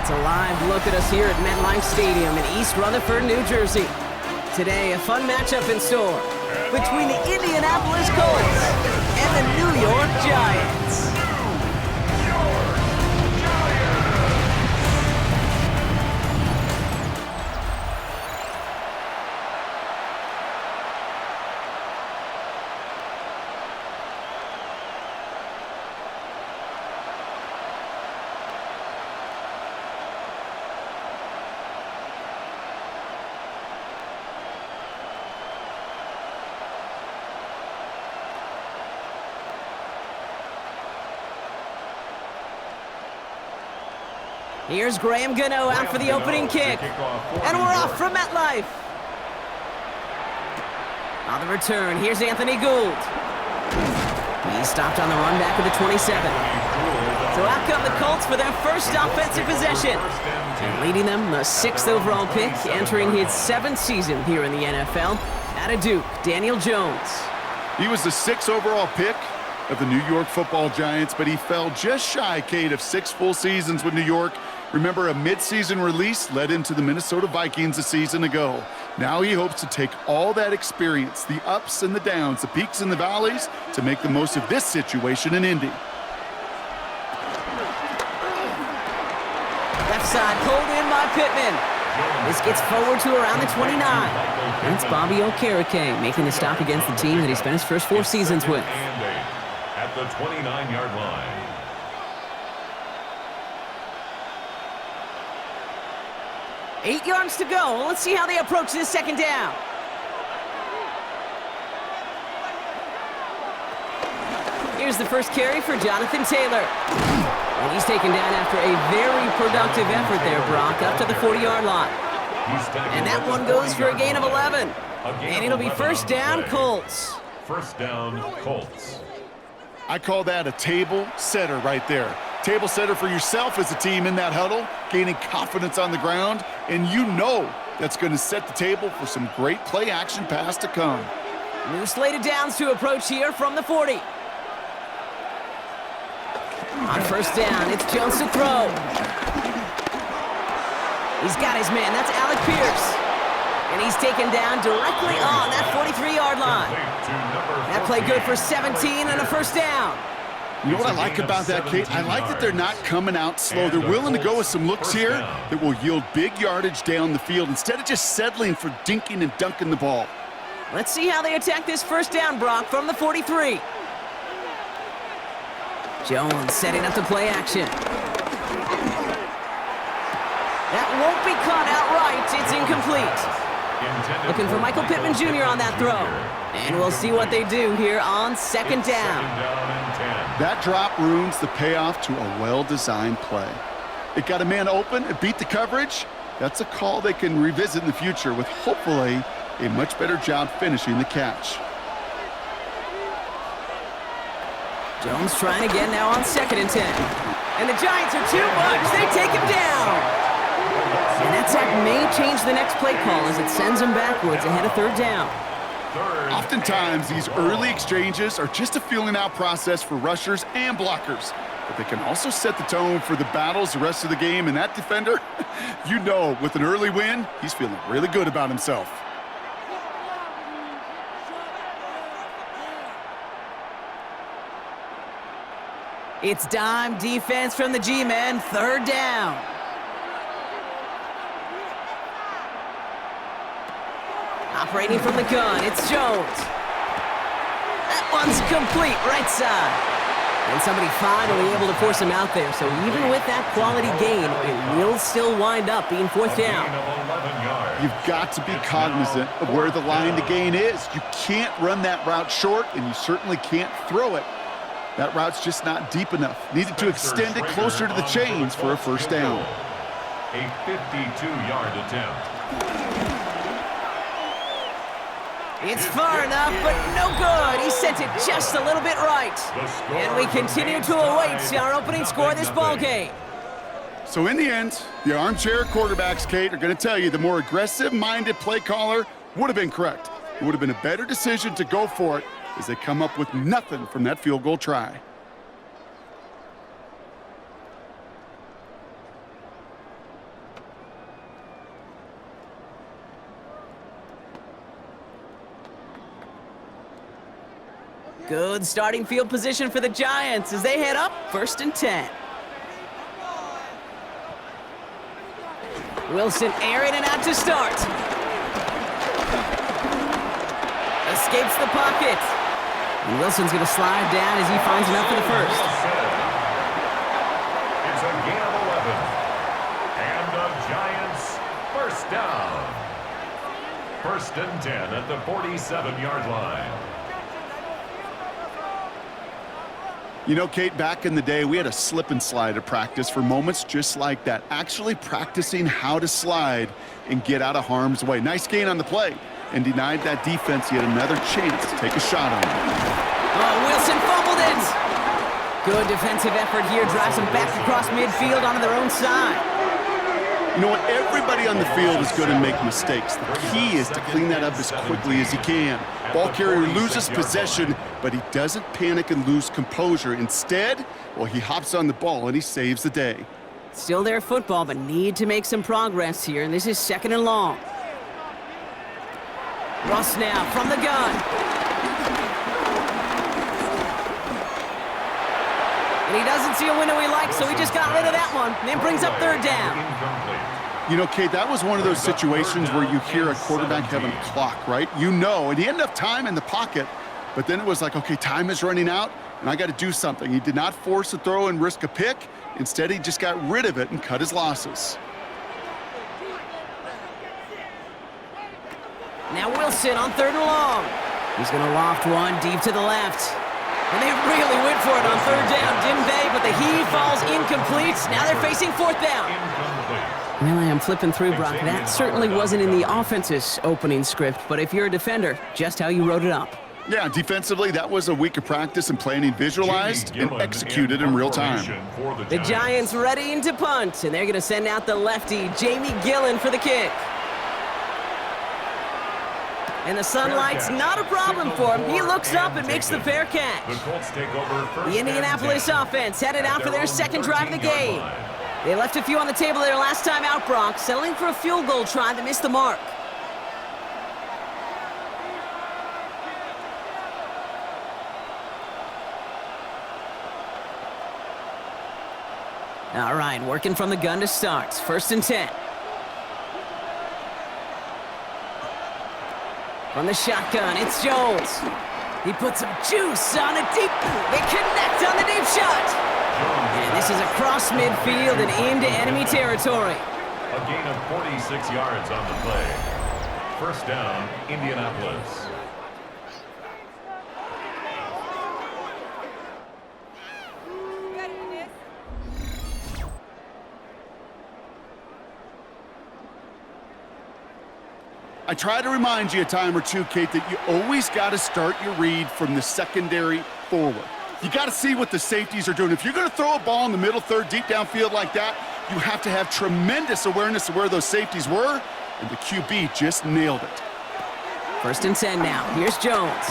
It's a live look at us here at MetLife Stadium in East Rutherford, New Jersey. Today, a fun matchup in store between the Indianapolis Colts and the New York Giants. Here's Graham Gano out for the opening kick. And we're off from MetLife. On the return, here's Anthony Gould. He stopped on the run back of the 27. So out come the Colts for their first offensive possession. And leading them, the 6th overall pick, entering his 7th season here in the NFL. Out of Duke, Daniel Jones. He was the 6th overall pick of the New York Football Giants, but he fell just shy, Kate, of 6 full seasons with New York. Remember, a midseason release led him to the Minnesota Vikings a season ago. Now he hopes to take all that experience, the ups and the downs, the peaks and the valleys, to make the most of this situation in Indy. Left side pulled in by Pittman. This gets forward to around the 29. That's Bobby Okereke making the stop against the team that he spent his first 4 seasons with. At the 29-yard line. 8 yards to go. Let's see how they approach this second down. Here's the first carry for Jonathan Taylor. And he's taken down after a very productive effort there, Brock, up to the 40-yard line. And that one goes for a gain of 11. And it'll be first down, Colts. First down, Colts. I call that a table setter right there. Table setter for yourself as a team in that huddle, gaining confidence on the ground, and you know that's going to set the table for some great play-action pass to come. New slated downs to approach here from the 40. On first down, it's Jones to throw. He's got his man. That's Alec Pierce. And he's taken down directly on that 43-yard line. That play good for 17 and a first down. You know what I like about that, Kate? I like that they're not coming out slow. They're willing to go with some looks here that will yield big yardage down the field instead of just settling for dinking and dunking the ball. Let's see how they attack this first down, Brock, from the 43. Jones setting up the play action. That won't be caught outright. It's incomplete. Looking for Michael Pittman Jr. on that throw. And we'll see what they do here on second down. That drop ruins the payoff to a well-designed play. It got a man open, it beat the coverage. That's a call they can revisit in the future with hopefully a much better job finishing the catch. Jones trying again now on 2nd and 10. And the Giants are too much. They take him down. And that sack may change the next play call as it sends them backwards ahead of 3rd down. Oftentimes, these early exchanges are just a feeling-out process for rushers and blockers. But they can also set the tone for the battles the rest of the game. And that defender, you know, with an early win, he's feeling really good about himself. It's dime defense from the G-men, 3rd down. Operating from the gun, it's Jones. That one's complete, right side. And somebody finally able to force him out there. So even with that quality gain, it will still wind up being 4th down. You've got to be cognizant of where the line to gain is. You can't run that route short, and you certainly can't throw it. That route's just not deep enough. Needed to extend it closer to the chains for a first down. A 52-yard attempt. It's far enough, but no good. He sent it just a little bit right. And we continue to await our opening score of this ball game. So in the end, the armchair quarterbacks, Kate, are going to tell you the more aggressive-minded play caller would have been correct. It would have been a better decision to go for it as they come up with nothing from that field goal try. Good starting field position for the Giants as they head up 1st and 10. Wilson airing it out to start. Escapes the pocket. And Wilson's going to slide down as he finds enough for the first. It's a gain of 11. And the Giants first down. 1st and 10 at the 47-yard line. You know, Kate, back in the day, we had a slip and slide at practice for moments just like that. Actually practicing how to slide and get out of harm's way. Nice gain on the play, and denied that defense yet another chance to take a shot on him. Oh, Wilson fumbled it. Good defensive effort here. Drives them back across midfield onto their own side. You know what? Everybody on the field is going to make mistakes. The key is to clean that up as quickly as he can. Ball carrier loses possession, but he doesn't panic and lose composure. Instead, well, he hops on the ball and he saves the day. Still their football, but need to make some progress here, and this is 2nd and long. Russ now from the gun. And he doesn't see a window he likes, so he just got rid of that one. And then brings up 3rd down. You know, Kate, that was one of those situations where you hear a quarterback having a clock, right? You know, and he had enough time in the pocket, but then it was like, okay, time is running out, and I got to do something. He did not force a throw and risk a pick. Instead, he just got rid of it and cut his losses. Now Wilson on 3rd and long. He's going to loft one deep to the left. And they really went for it on 3rd down, didn't they? But the heave falls incomplete. Now they're facing 4th down. Well, I am flipping through, Brock. That certainly wasn't in the offense's opening script, but if you're a defender, just how you wrote it up. Yeah, defensively, that was a week of practice and planning visualized and executed in real time. The Giants readying to punt, and they're going to send out the lefty, Jamie Gillen, for the kick. And the sunlight's not a problem for him. He looks up and makes the fair catch. The Indianapolis offense headed out for their 2nd drive of the game. They left a few on the table their last time out, Brock, settling for a field goal try that missed the mark. All right, working from the gun to start. 1st and 10. From the shotgun, it's Jones. He puts some juice on a deep. They connect on the deep shot. And this is across midfield and into enemy territory. A gain of 46 yards on the play. 1st down, Indianapolis. I try to remind you a time or two, Kate, that you always got to start your read from the secondary forward. You got to see what the safeties are doing. If you're going to throw a ball in the middle 3rd, deep downfield like that, you have to have tremendous awareness of where those safeties were, and the QB just nailed it. 1st and 10 now. Here's Jones.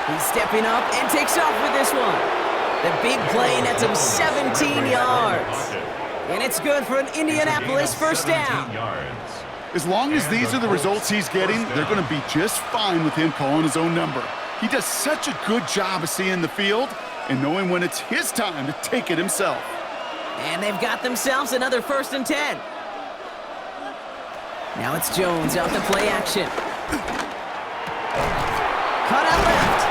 He's stepping up and takes off with this one. The big play nets him 17 yards. And it's good for an Indianapolis 1st down. As long as these are the results he's getting, they're going to be just fine with him calling his own number. He does such a good job of seeing the field and knowing when it's his time to take it himself. And they've got themselves another 1st and 10. Now it's Jones out to play action. Cut out left.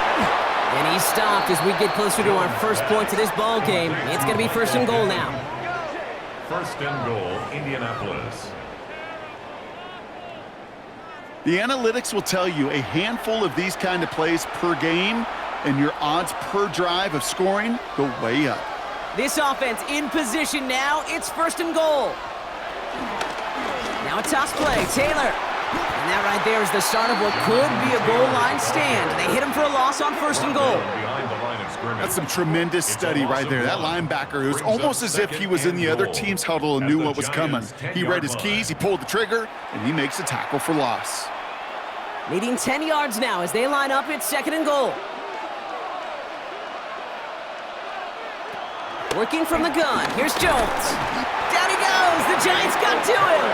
And he's stopped as we get closer to our first point to this ball game. It's going to be 1st and goal now. 1st and goal, Indianapolis. The analytics will tell you a handful of these kind of plays per game, and your odds per drive of scoring go way up. This offense in position now. It's 1st and goal. Now a toss play. Taylor. And that right there is the start of what could be a goal line stand. They hit him for a loss on 1st and goal. That's some tremendous study right there. That linebacker, it was almost as if he was in the other team's huddle and knew what was coming. He read his keys, he pulled the trigger, and he makes a tackle for loss. Leading 10 yards now as they line up. It's 2nd and goal. Working from the gun. Here's Jones. Down he goes. The Giants got to him.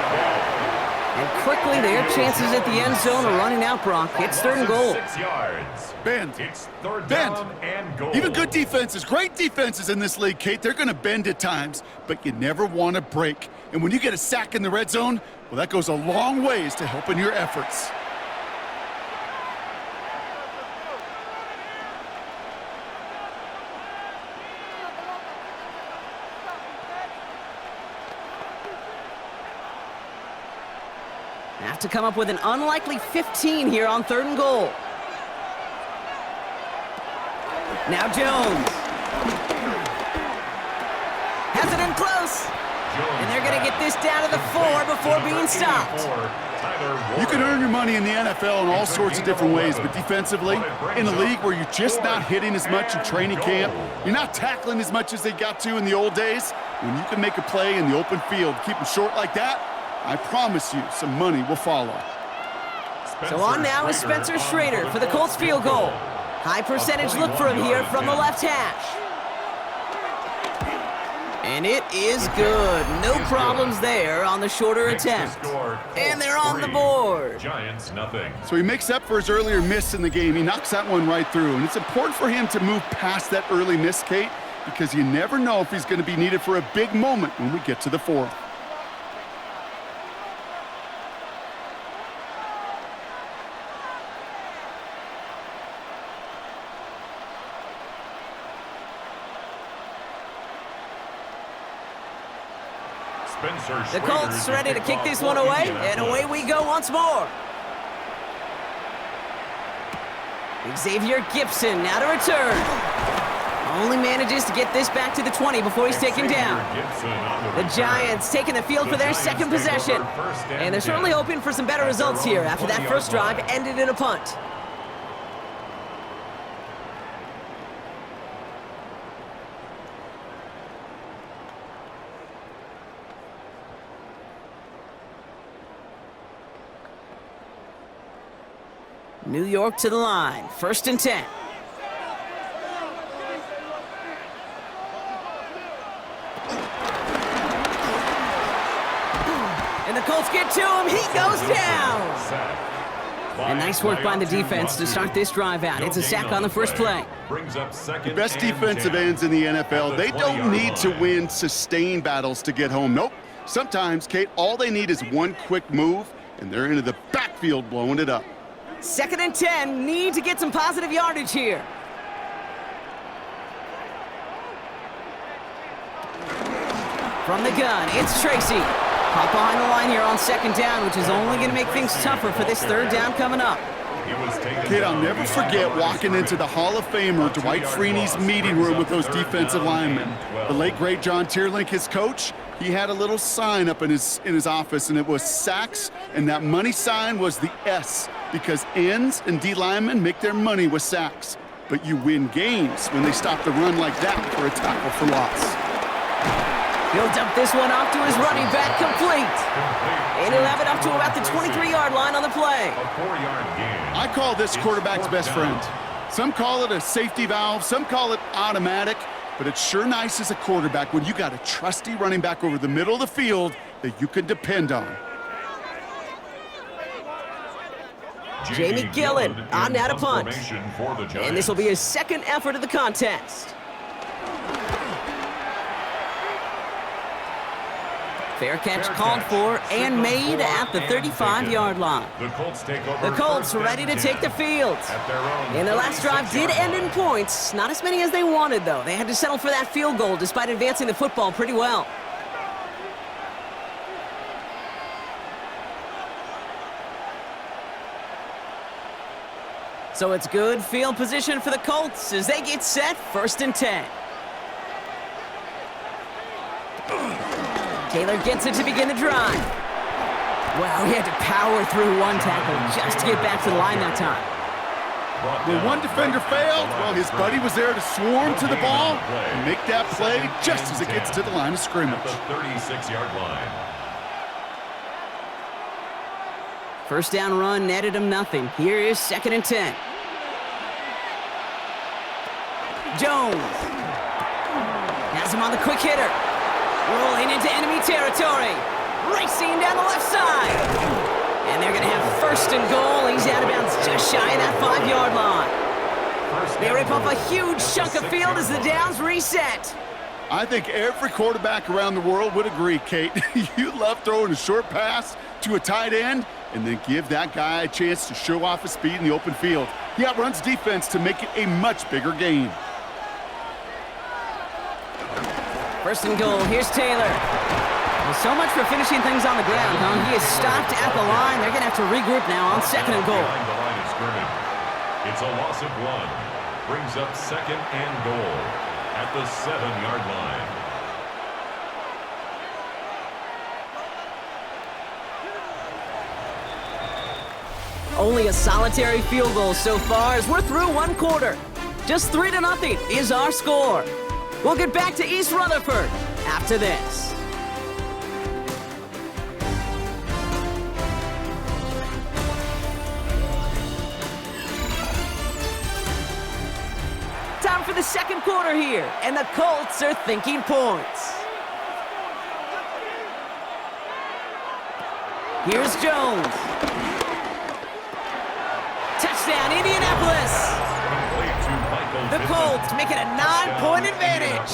And quickly, their chances at the end zone are running out, Brock. It's 3rd and goal. 6 yards. Bend. It's 3rd Bend. down and goal. Even good defenses, great defenses in this league, Kate, they're going to bend at times, but you never want to break. And when you get a sack in the red zone, well, that goes a long ways to helping your efforts. Have to come up with an unlikely 15 here on 3rd and goal. Now Jones. Has it in close. And they're going to get this down to the 4 before being stopped. You can earn your money in the NFL in all sorts of different ways, but defensively, in a league where you're just not hitting as much in training camp, you're not tackling as much as they got to in the old days, when you can make a play in the open field, keep them short like that, I promise you some money will follow. So on now is Spencer Schrader for the Colts field goal. High percentage look for him here from the left hash. And it is good. No problems there on the shorter attempt. And they're on the board. Giants nothing. So he makes up for his earlier miss in the game. He knocks that one right through. And it's important for him to move past that early miss, Kate, because you never know if he's going to be needed for a big moment when we get to the 4th. The Colts ready to kick this one away, and away we go once more. Xavier Gipson now to return. Only manages to get this back to the 20 before he's taken down. The Giants taking the field for their second possession. And they're certainly hoping for some better results here after that first drive ended in a punt. New York to the line, 1st and 10. And the Colts get to him, he goes down! And nice work by the defense to start this drive out. It's a sack on the first play. The best defensive ends in the NFL, they don't need to win sustained battles to get home. Nope. Sometimes, Kate, all they need is one quick move, and they're into the backfield blowing it up. 2nd and 10, need to get some positive yardage here. From the gun, it's Tracy. Hop behind the line here on 2nd down, which is only going to make things tougher for this 3rd down coming up. Kid, I'll never forget walking into the Hall of Famer Dwight Freeney's meeting room with those defensive linemen. The late, great John Tierlink, his coach, he had a little sign up in his office, and it was sacks, and that money sign was the S, because ends and D linemen make their money with sacks. But you win games when they stop the run like that for a tackle for loss. He'll dump this one off to his running back, complete. And he'll have it up to about the 23-yard line on the play. A 4-yard gain. I call this quarterback's best friend. Some call it a safety valve, some call it automatic, but it's sure nice as a quarterback when you got a trusty running back over the middle of the field that you can depend on. Jamie Gillen on that a punt. And this will be his second effort of the contest. Fair catch called for and made at the 35-yard line. The Colts ready to take the field. And their last drive did end in points. Not as many as they wanted, though. They had to settle for that field goal despite advancing the football pretty well. So it's good field position for the Colts as they get set, 1st and 10. Taylor gets it to begin the drive. Wow, he had to power through one tackle just to get back to the line that time. When one defender failed, well, his buddy was there to swarm to the ball and make that play just as it gets to the line of scrimmage. The 36-yard line. First down run netted him nothing. Here is 2nd and 10. Jones has him on the quick hitter. Rolling into enemy territory. racing down the left side. And they're going to have first and goal. He's out of bounds just shy of that 5-yard line. They rip off a huge chunk of field as the downs reset. I think every quarterback around the world would agree, Kate. You love throwing a short pass to a tight end and then give that guy a chance to show off his speed in the open field. He outruns defense to make it a much bigger gain. First and goal, here's Taylor. Well, so much for finishing things on the ground, huh? He is stopped at the line. They're going to have to regroup now on second and goal. Behind the line of scrimmage. It's a loss of 1. Brings up second and goal at the 7-yard line. Only a solitary field goal so far as we're through one quarter. Just 3-0 is our score. We'll get back to East Rutherford after this. Time for the second quarter here, and the Colts are thinking points. Here's Jones. Touchdown, Indianapolis. The Colts make it a 9-point advantage.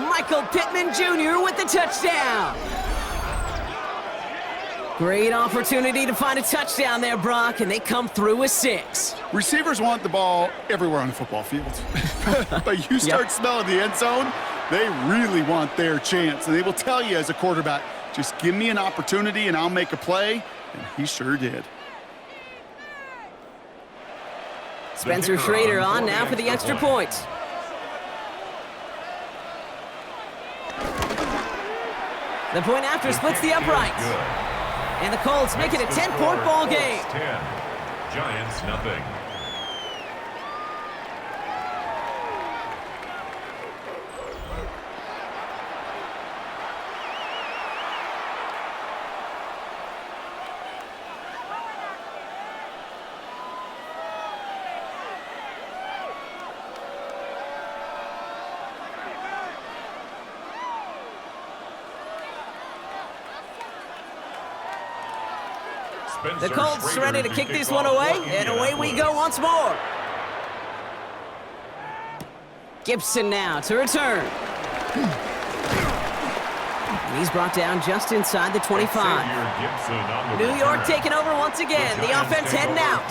Michael Pittman Jr. with the touchdown. Great opportunity to find a touchdown there, Brock, and they come through with 6. Receivers want the ball everywhere on the football field. But you start smelling the end zone, they really want their chance. And they will tell you as a quarterback, just give me an opportunity and I'll make a play. And he sure did. Spencer Schrader on now for the extra point. The point after splits the uprights. And the Colts make it a 10-point ball game. 10. Giants nothing. The Colts ready to kick this one away, and away we go once more. Gibson now to return. And he's brought down just inside the 25. New York taking over once again. The offense heading out.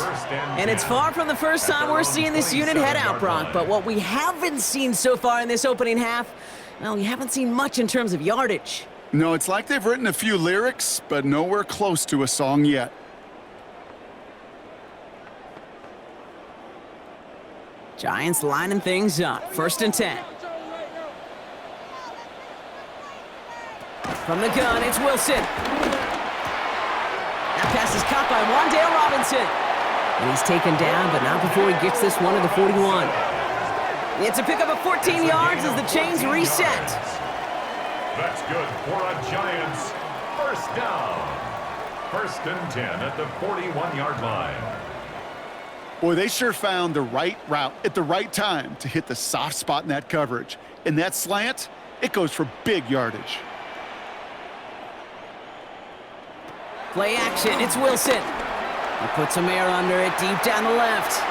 And it's far from the first time we're seeing this unit head out, Brock. But what we haven't seen so far in this opening half, well, we haven't seen much in terms of yardage. No, it's like they've written a few lyrics, but nowhere close to a song yet. Giants lining things up. First and 10. From the gun, it's Wilson. That pass is caught by Wan'Dale Robinson. And he's taken down, but not before he gets this one to the 41. It's a pickup of 14 yards as the chains reset. That's good for a Giants first down. First and 10 at the 41-yard line. Boy, they sure found the right route at the right time to hit the soft spot in that coverage. And that slant, it goes for big yardage. Play action, it's Wilson. He puts some air under it deep down the left.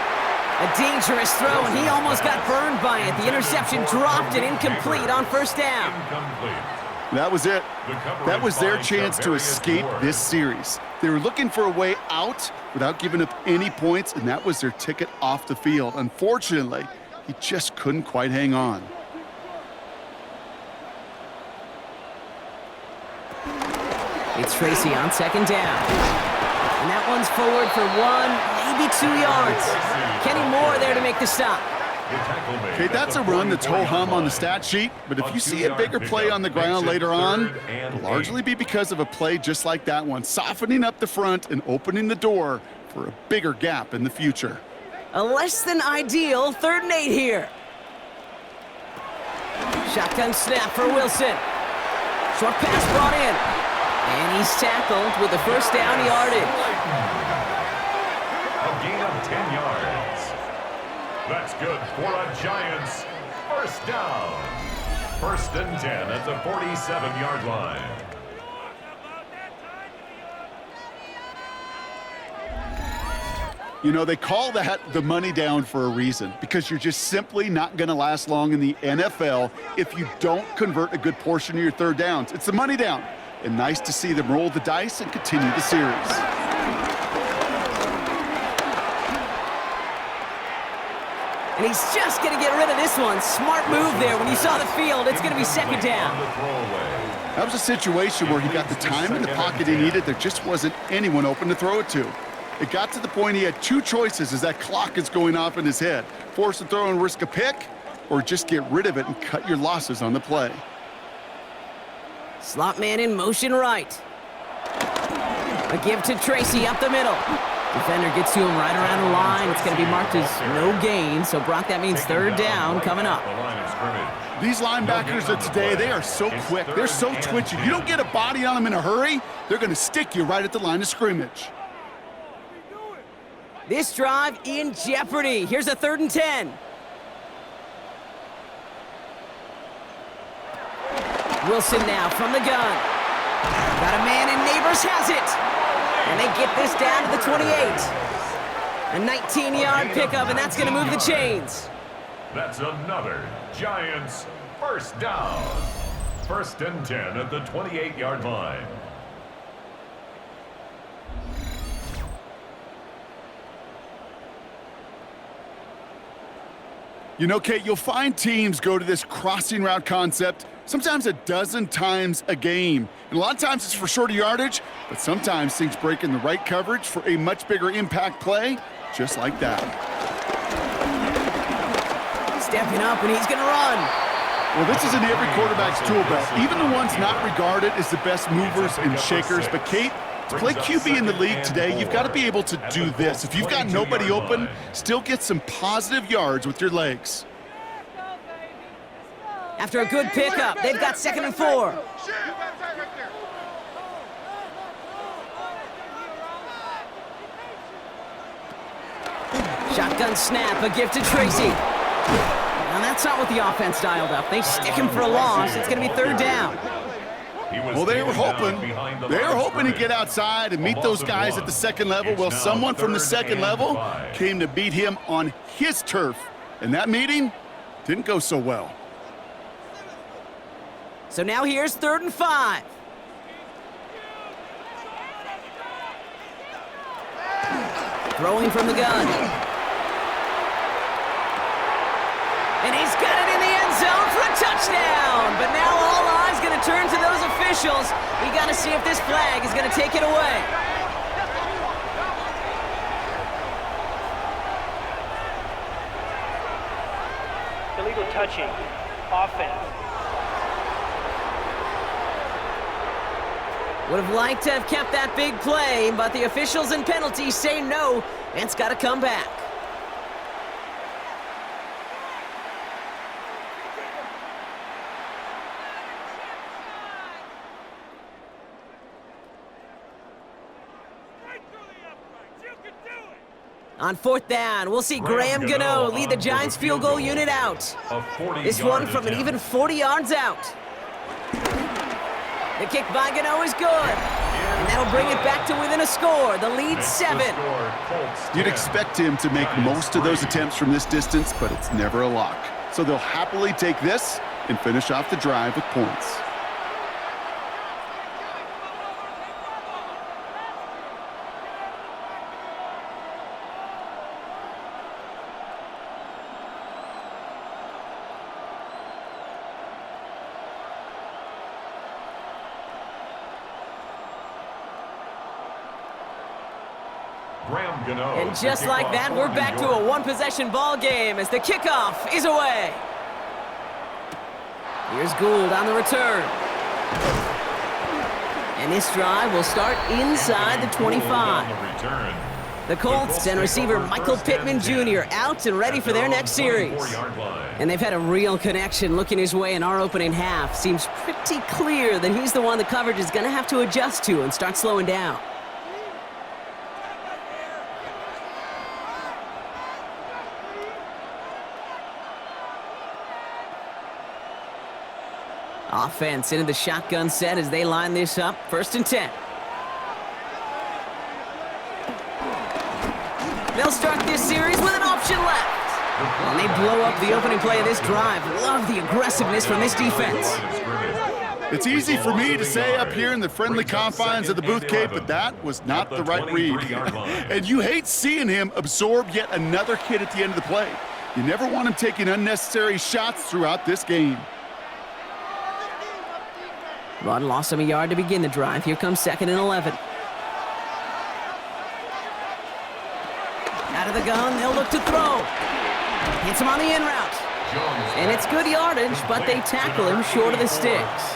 A dangerous throw, and he almost got burned by it. The interception dropped it incomplete on first down. That was it. That was their chance to escape this series. They were looking for a way out without giving up any points, and that was their ticket off the field. Unfortunately, he just couldn't quite hang on. It's Tracy on second down. And that one's forward for 1, maybe 2 yards. Kenny Moore there to make the stop. Okay, that's a run that's ho-hum on the stat sheet, but if you see a bigger play on the ground later on, it'll largely be because of a play just like that one, softening up the front and opening the door for a bigger gap in the future. A less than ideal 3rd and 8 here. Shotgun snap for Wilson. Short pass brought in. And he's tackled with the first down yardage. A gain of 10 yards. That's good for a Giants first down. First and 10 at the 47-yard line. You know, they call that the money down for a reason, because you're just simply not going to last long in the NFL if you don't convert a good portion of your third downs. It's the money down. And nice to see them roll the dice and continue the series. And he's just going to get rid of this one. Smart move there. When you saw the field, it's going to be second down. That was a situation where he got the time in the pocket he needed. There just wasn't anyone open to throw it to. It got to the point he had two choices as that clock is going off in his head. Force a throw and risk a pick, or just get rid of it and cut your losses on the play. Slot man in motion right. A give to Tracy up the middle. Defender gets to him right around the line. It's going to be marked as no gain, so Brock, that means third down coming up. These linebackers of today, they are so quick. They're so twitchy. You don't get a body on them in a hurry, they're going to stick you right at the line of scrimmage. This drive in jeopardy. Here's a 3rd and 10. Wilson now from the gun. Got a man, and Neighbors has it. And they get this down to the 28. A 19-yard pickup, and that's going to move the chains. That's another Giants first down. 1st and 10 at the 28-yard line. You know, Kate, you'll find teams go to this crossing route concept sometimes a dozen times a game. And a lot of times it's for shorter yardage, but sometimes things break in the right coverage for a much bigger impact play, just like that. Stepping up, and he's going to run. Well, this is in every quarterback's tool belt, even the ones not regarded as the best movers and shakers. But, Kate, to play QB in the league today, you've got to be able to do this. If you've got nobody open, still get some positive yards with your legs. After a good pickup, they've got 2nd and 4. Shotgun snap, a gift to Tracy. Now that's not what the offense dialed up. They stick him for a loss. It's going to be 3rd down. Well, they were hoping to get outside and meet those guys at the 2nd level. Well, someone from the 2nd level came to beat him on his turf. And that meeting didn't go so well. So now here's 3rd and 5. Throwing from the gun. And he's got it in the end zone for a touchdown. But now all eyes going to turn to those officials. We got to see if this flag is going to take it away. Illegal touching. Offense. Would have liked to have kept that big play, but the officials and penalties say no, and it's got to come back. On 4th down, we'll see Graham Gano lead the Giants field goal unit out. This one from an even 40 yards out. The kick by Gano is good. And that'll bring it back to within a score. The lead 7. You'd expect him to make most of those attempts from this distance, but it's never a lock. So they'll happily take this and finish off the drive with points. And just like that, we're back to a one-possession ball game as the kickoff is away. Here's Gould on the return. And this drive will start inside the 25. The Colts and receiver Michael Pittman Jr. out and ready for their next series. And they've had a real connection looking his way in our opening half. Seems pretty clear that he's the one the coverage is going to have to adjust to and start slowing down. Offense into the shotgun set as they line this up. 1st and 10. They'll start this series with an option left. And they blow up the opening play of this drive. Love the aggressiveness from this defense. It's easy for me to say up here in the friendly confines of the booth, Kate, but that was not the right read. And you hate seeing him absorb yet another hit at the end of the play. You never want him taking unnecessary shots throughout this game. Rod lost him a yard to begin the drive. Here comes 2nd and 11. Out of the gun, they'll look to throw. Hits him on the in route. And it's good yardage, but they tackle him short of the sticks.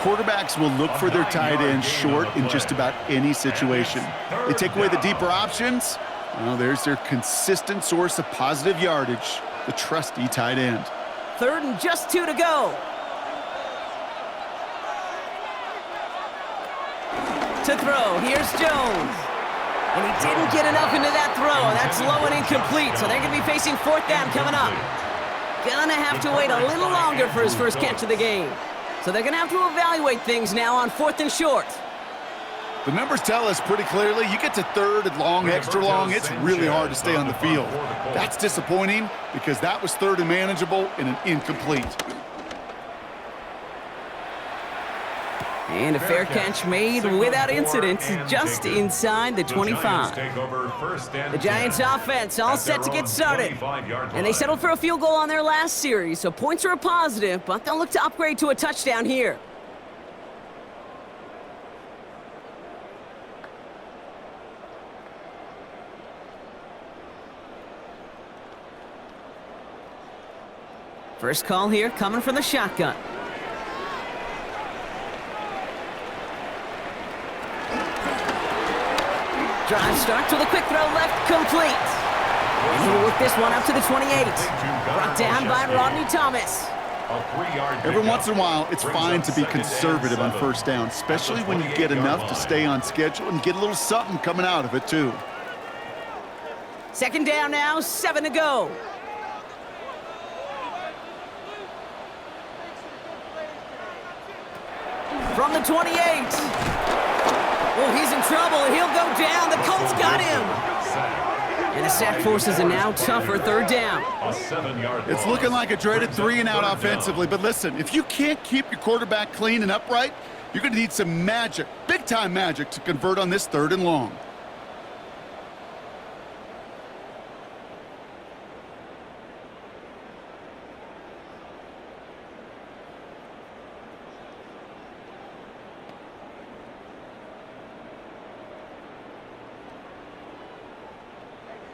Quarterbacks will look for their tight ends short in just about any situation. They take away the deeper options. Well, there's their consistent source of positive yardage, the trusty tight end. 3rd and just 2 to go. To throw, here's Jones. And he didn't get enough into that throw. That's low and incomplete, so they're going to be facing 4th down coming up. Gonna have to wait a little longer for his first catch of the game. So they're gonna have to evaluate things now on 4th and short. The numbers tell us pretty clearly, you get to 3rd and long, extra long, it's really hard to stay on the field. That's disappointing because that was 3rd and manageable and an incomplete. And a fair catch made without incident just inside the 25. The Giants offense all set to get started. And they settled for a field goal on their last series, so points are a positive, but they'll look to upgrade to a touchdown here. First call here coming from the shotgun. Drive starts with a quick throw left, complete. And he'll work this one up to the 28. Brought down by Rodney Thomas. Every once in a while, it's fine to be conservative on 1st down, especially when you get enough to stay on schedule and get a little something coming out of it, too. 2nd down now, 7 to go. From the 28. Oh, he's in trouble. He'll go down. The Colts got him. And the sack forces a now tougher 3rd down. It's looking like a dreaded 3-and-out offensively, but listen, if you can't keep your quarterback clean and upright, you're going to need some magic, big-time magic, to convert on this 3rd and long.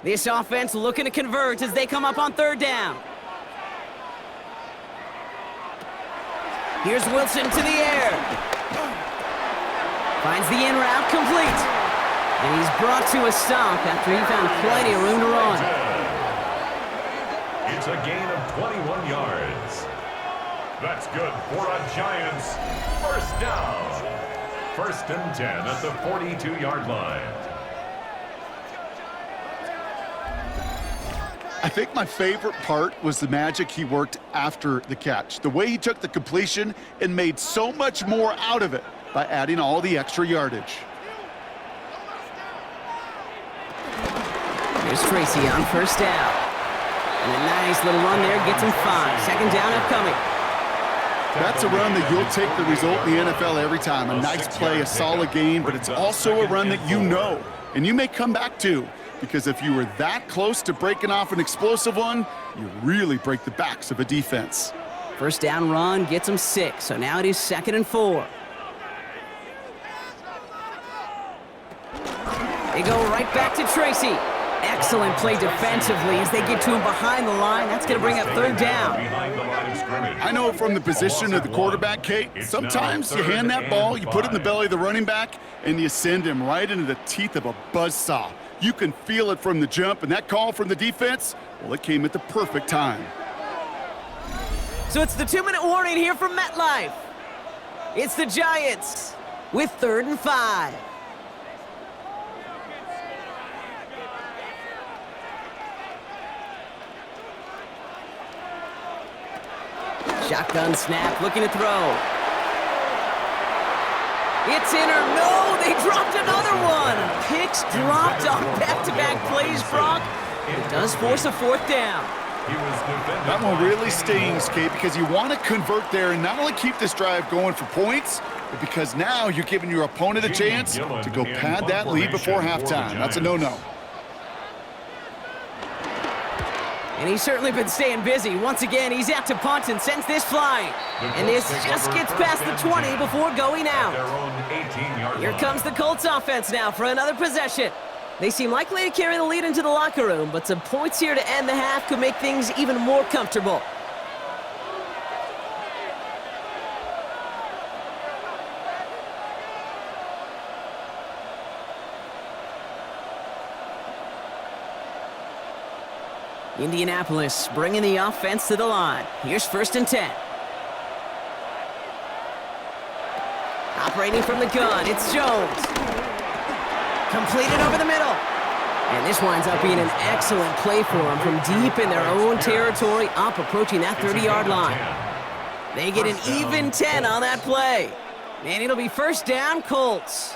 This offense looking to convert as they come up on 3rd down. Here's Wilson to the air. Finds the in route complete. And he's brought to a stop after he found plenty of room to run. It's a gain of 21 yards. That's good for a Giants 1st down. 1st and 10 at the 42-yard line. I think my favorite part was the magic he worked after the catch. The way he took the completion and made so much more out of it by adding all the extra yardage. Here's Tracy on 1st down. And a nice little run there gets him 5. 2nd down upcoming. That's a run that you'll take the result in the NFL every time. A nice play, a solid game, but it's also a run that you know and you may come back to. Because if you were that close to breaking off an explosive one, you really break the backs of a defense. 1st down run gets him 6, so now it is 2nd and 4. They go right back to Tracy. Excellent play defensively as they get to him behind the line. That's going to bring up 3rd down. I know from the position of the quarterback, Kate, sometimes you hand that ball, you put it in the belly of the running back, and you send him right into the teeth of a buzzsaw. You can feel it from the jump, and that call from the defense, well, it came at the perfect time. So it's the 2-minute warning here from MetLife. It's the Giants with 3rd and 5. Shotgun snap, looking to throw. It's in or no, they dropped another one. Picks dropped on back-to-back plays, Brock. It does force a fourth down. That one really stings, Kate, because you want to convert there and not only keep this drive going for points, but because now you're giving your opponent a chance to go pad that lead before halftime. That's a no-no. And he's certainly been staying busy. Once again, he's out to punt and sends this flying. And this just gets past the 20 before going out. Here comes the Colts offense now for another possession. They seem likely to carry the lead into the locker room, but some points here to end the half could make things even more comfortable. Indianapolis bringing the offense to the line. Here's 1st and 10. Operating from the gun, it's Jones. Completed over the middle. And this winds up being an excellent play for them from deep in their own territory, up approaching that 30-yard line. They get an even 10 on that play. And it'll be 1st down, Colts.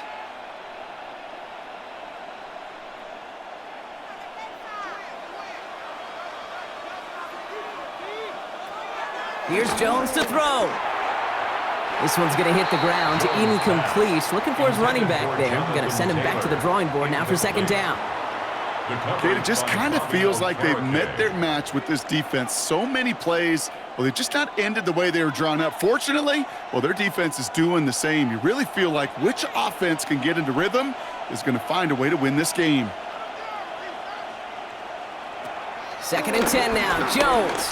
Here's Jones to throw. This one's going to hit the ground, incomplete. Looking for his running back there. Going to send him back to the drawing board now for 2nd down. Kate, it just kind of feels like they've met their match with this defense. So many plays, well, they've just not ended the way they were drawn up. Fortunately, well, their defense is doing the same. You really feel like which offense can get into rhythm is going to find a way to win this game. 2nd and 10 now. Jones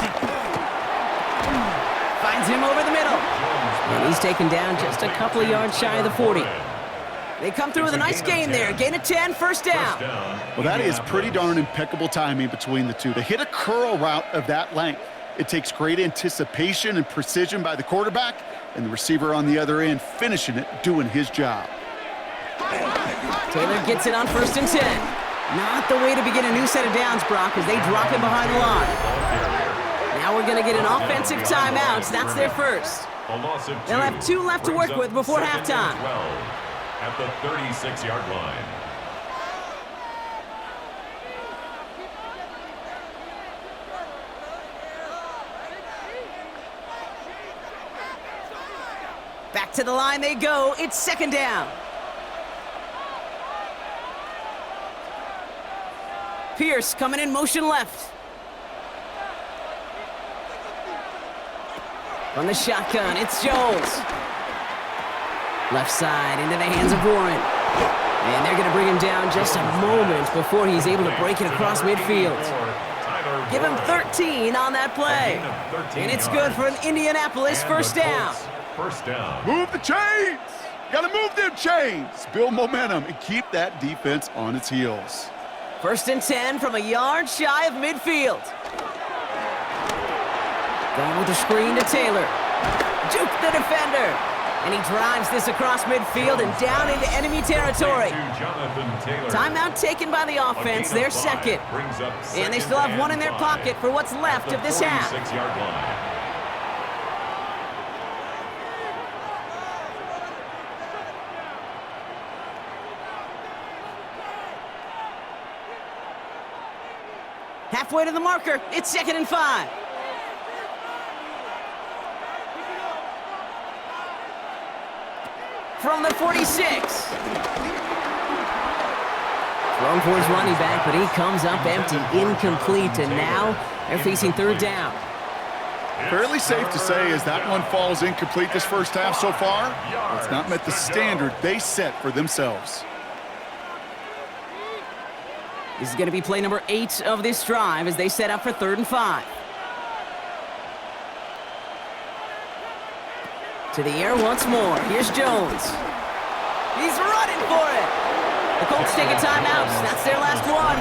finds him over the middle. And he's taken down just a couple of yards shy of the 40. They come through with a nice gain there. Gain of 10, 1st down. Well, that is pretty darn impeccable timing between the two. To hit a curl route of that length, it takes great anticipation and precision by the quarterback, and the receiver on the other end finishing it, doing his job. Taylor gets it on 1st and 10. Not the way to begin a new set of downs, Brock, as they drop him behind the line. Now we're going to get an offensive timeout. That's their first. They'll have 2 left to work with before halftime. At the 36-yard line. Back to the line they go. It's 2nd down. Pierce coming in motion left. From the shotgun, it's Jones. Left side into the hands of Warren. And they're going to bring him down just a moment before he's able to break it across midfield. Give him 13 on that play. And it's good for an Indianapolis 1st down. Move the chains. Got to move them chains. Build momentum and keep that defense on its heels. 1st and 10 from a yard shy of midfield. Going with the screen to Taylor. Juke the defender. And he drives this across midfield and down into enemy territory. Timeout taken by the offense, their 2nd. And they still have 1 in their pocket for what's left of this half. Halfway to the marker, it's 2nd and 5. From the 46. Thrown for his running back, but he comes up empty, incomplete, and now they're facing 3rd down. Fairly safe to say as that one falls incomplete this first half so far, it's not met the standard they set for themselves. This is going to be play number 8 of this drive as they set up for 3rd and 5. To the air once more. Here's Jones. He's running for it. The Colts take a timeout. That's their last one.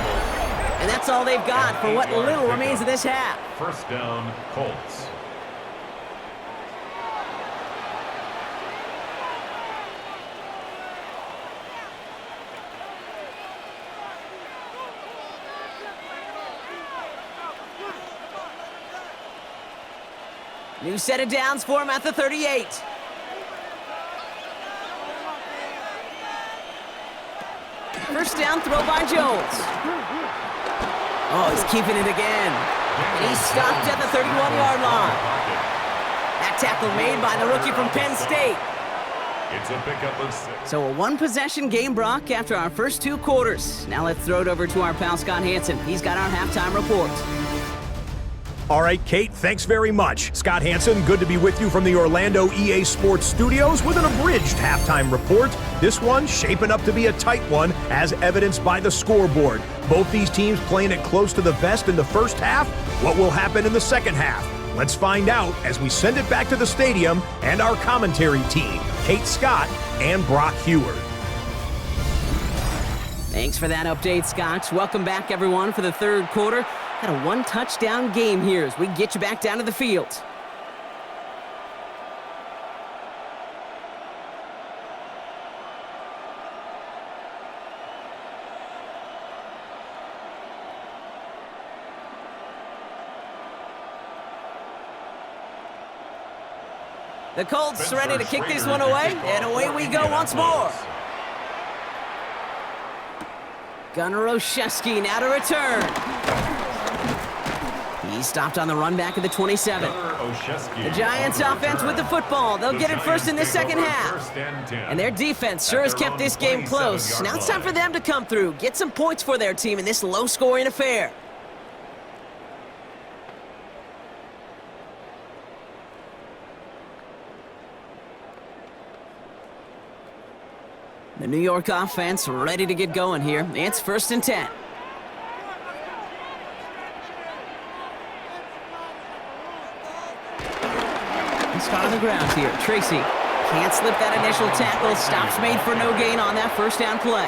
And that's all they've got for what little remains of this half. 1st down, Colts. New set of downs for him at the 38. First down throw by Jones. Oh, he's keeping it again. And he's stopped at the 31-yard line. That tackle made by the rookie from Penn State. It's a pickup of 6. So a one-possession game, Brock, after our first 2 quarters. Now let's throw it over to our pal Scott Hansen. He's got our halftime report. All right, Kate, thanks very much. Scott Hansen, good to be with you from the Orlando EA Sports Studios with an abridged halftime report. This one shaping up to be a tight one, as evidenced by the scoreboard. Both these teams playing it close to the vest in the first half. What will happen in the second half? Let's find out as we send it back to the stadium and our commentary team, Kate Scott and Brock Heward. Thanks for that update, Scott. Welcome back, everyone, for the third quarter. Got a one-touchdown game here as we get you back down to the field. The Colts ready to kick this one away, and away we go once more. Gunnar Olszewski now to return. He stopped on the run back at the 27. The Giants offense with the football. They'll get it first in the second half. And their defense sure has kept this game close. Now it's time for them to come through, get some points for their team in this low-scoring affair. The New York offense ready to get going here. It's 1st and 10. Start on the ground here. Tracy can't slip that initial tackle. Stops made for no gain on that first down play.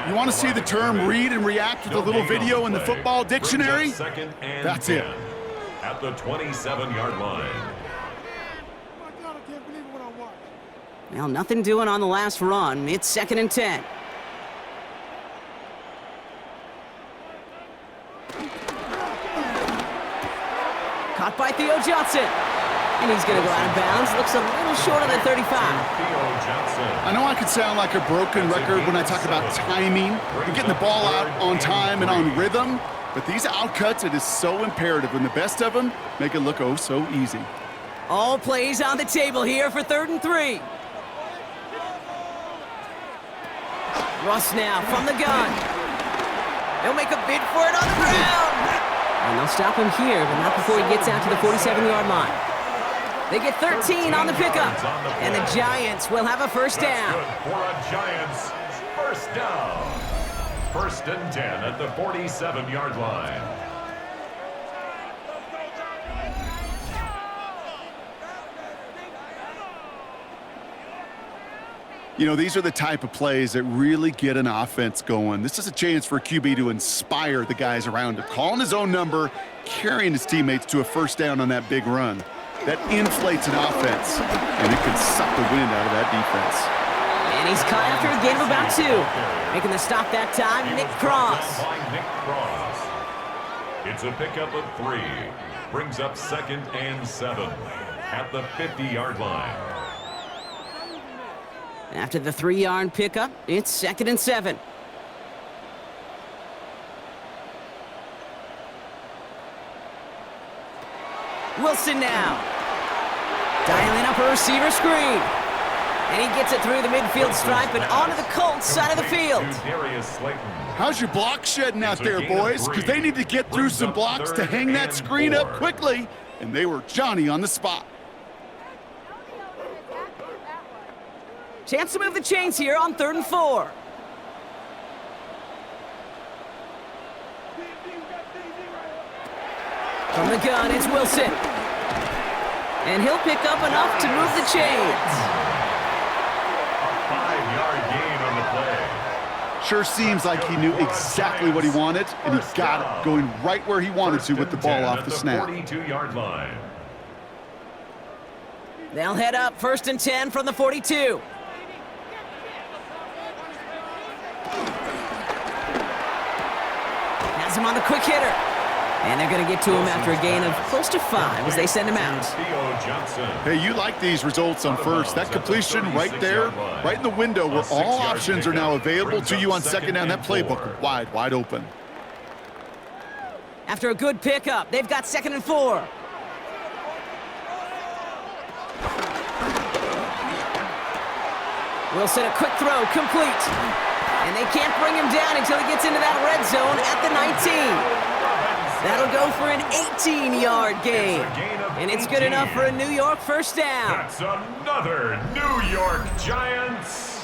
You want to see the term read and react with a little video in the football dictionary? That's it. At the 27-yard line. Well, nothing doing on the last run. It's 2nd and 10. Caught by Theo Johnson. And he's going to go out of bounds. Looks a little short of the 35. I know I could sound like a broken record when I talk about timing and getting the ball out on time and on rhythm, but these outcuts, it is so imperative, and the best of them make it look oh so easy. All plays on the table here for 3rd and 3. Russ now from the gun. They'll make a bid for it on the ground. And they'll stop him here, but not before he gets out to the 47-yard line. They get 13 on the pickup, and the Giants will have a first down. Good for a Giants first down. 1st and 10 at the 47-yard line. You know, these are the type of plays that really get an offense going. This is a chance for a QB to inspire the guys around him, calling his own number, carrying his teammates to a first down on that big run. That inflates an offense, and it can suck the wind out of that defense. And he's caught after a gain of about 2. Making the stop that time, Nick Cross. It's a pickup of 3. Brings up 2nd and 7 at the 50-yard line. After the 3-yard pickup, it's 2nd and 7. Wilson now. Dialing up a receiver screen. And he gets it through the midfield stripe and onto the Colts side of the field. How's your block shedding out there, boys? Because they need to get through some blocks to hang that screen up quickly. And they were Johnny on the spot. Chance to move the chains here on 3rd and 4. From the gun, it's Wilson. And he'll pick up enough to move the chains. A 5-yard gain on the play. Sure seems like he knew exactly what he wanted, and he got it, going right where he wanted to with the ball off the snap. 42-yard line. They'll head up 1st and 10 from the 42. Has him on the quick hitter. And they're going to get to him after a gain of close to 5 as they send him out. Hey, you like these results on first. That completion right there, right in the window where all options are now available to you on second down. That playbook wide open. After a good pickup, they've got 2nd and 4. Wilson, a quick throw, complete. And they can't bring him down until he gets into that red zone at the 19. That'll go for an 18-yard gain. And it's good enough for a New York first down. That's another New York Giants.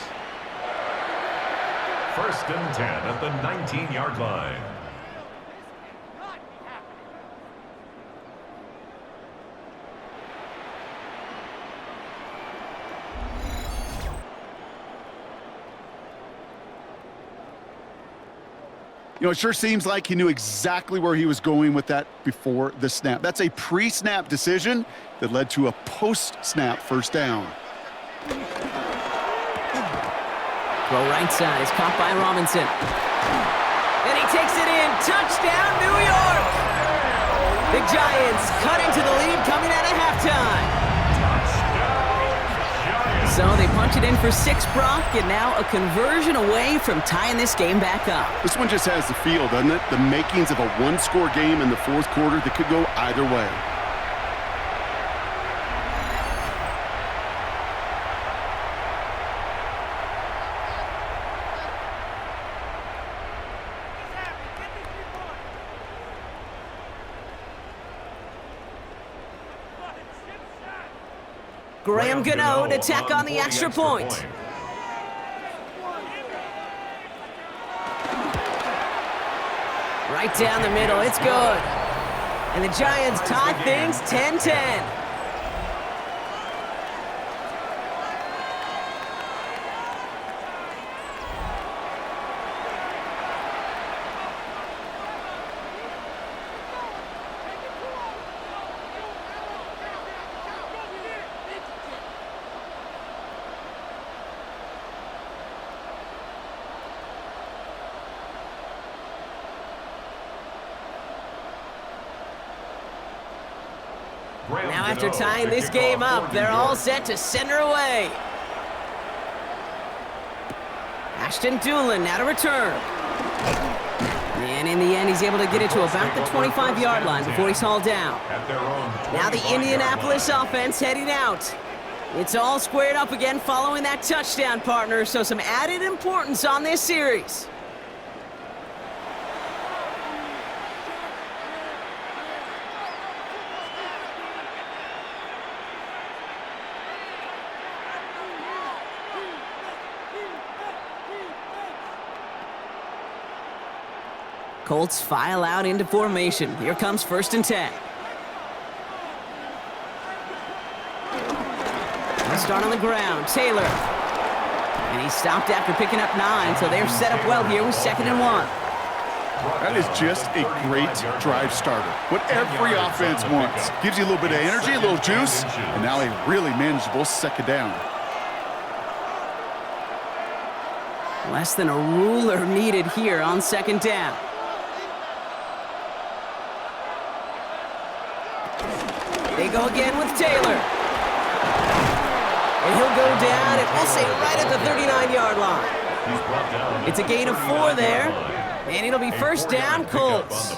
1st and 10 at the 19-yard line. You know, it sure seems like he knew exactly where he was going with that before the snap. That's a pre-snap decision that led to a post-snap first down. Throw right side is caught by Robinson. And he takes it in. Touchdown, New York! The Giants cutting to the lead coming out of halftime. So they punch it in for 6, Brock, and now a conversion away from tying this game back up. This one just has the feel, doesn't it? The makings of a one-score game in the 4th quarter that could go either way. Graham Gano to tack on the extra point. Right down the middle, it's good. And the Giants tie things 10-10. Now after tying this game up, they're all set to send her away. Ashton Doolin now to return. And in the end, he's able to get it to about the 25-yard line before he's hauled down. Now the Indianapolis offense heading out. It's all squared up again following that touchdown, partner, so some added importance on this series. Colts file out into formation. Here comes 1st and 10. They'll start on the ground. Taylor. And he stopped after picking up 9, so they're set up well here with 2nd and 1. That is just a great drive starter. What every offense wants. Gives you a little bit of energy, a little juice, and now a really manageable 2nd down. Less than a ruler needed here on 2nd down. They go again with Taylor. And he'll go down, and we'll say right at the 39-yard line. It's a gain of 4 there, and it'll be 1st down, Colts.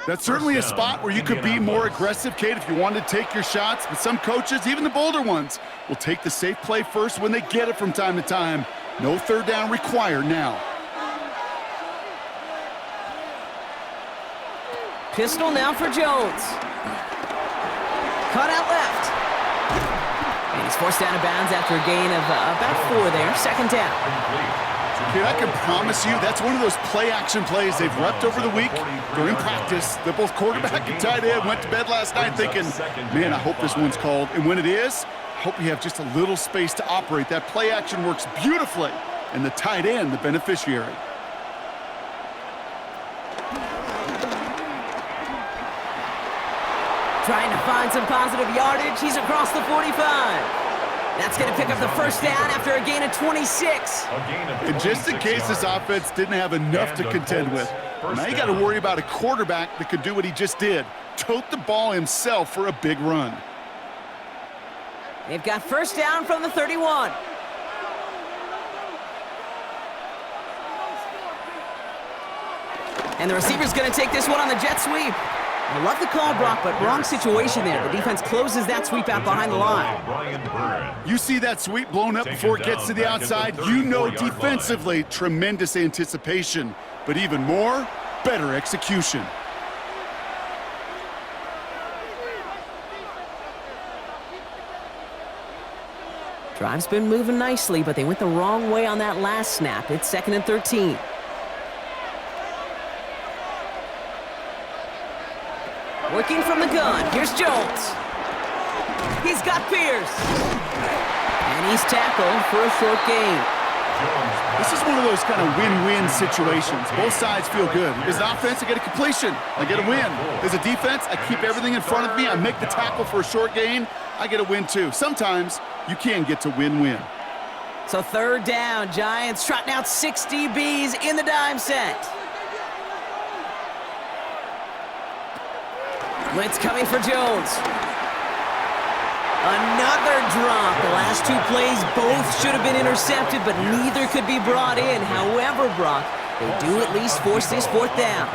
That's certainly a spot where you could be more aggressive, Kate, if you wanted to take your shots. But some coaches, even the bolder ones, will take the safe play first when they get it from time to time. No 3rd down required now. Pistol now for Jones. Cut out left. And he's forced out of bounds after a gain of about 4 there. 2nd down. Kid, I can promise you that's one of those play-action plays they've repped over the week during practice. That both quarterback and tight end went to bed last night thinking, man, I hope this one's called. And when it is, I hope you have just a little space to operate. That play action works beautifully, and the tight end, the beneficiary. Trying to find some positive yardage. He's across the 45. That's going to pick up the 1st down after a gain of 26. And just in case this offense didn't have enough to contend with, First Now you down. got to worry about a quarterback that could do what he just did. Tote the ball himself for a big run. They've got first down from the 31. And the receiver's going to take this one on the jet sweep. I love the call, Brock, but wrong situation there. The defense closes that sweep out behind the line. You see that sweep blown up before it gets to the outside, you know defensively, tremendous anticipation. But even more, better execution. Drive's been moving nicely, but they went the wrong way on that last snap. It's 2nd and 13. Working from the gun. Here's Jones. He's got Pierce. And he's tackled for a short gain. This is one of those kind of win-win situations. Both sides feel good. As an offense, I get a completion. I get a win. As a defense, I keep everything in front of me. I make the tackle for a short gain. I get a win too. Sometimes you can get to win-win. So 3rd down, Giants trotting out 6 DBs in the dime set. Blitz coming for Jones. Another drop. The last 2 plays both should have been intercepted, but neither could be brought in. However, Brock, they do at least force this 4th down.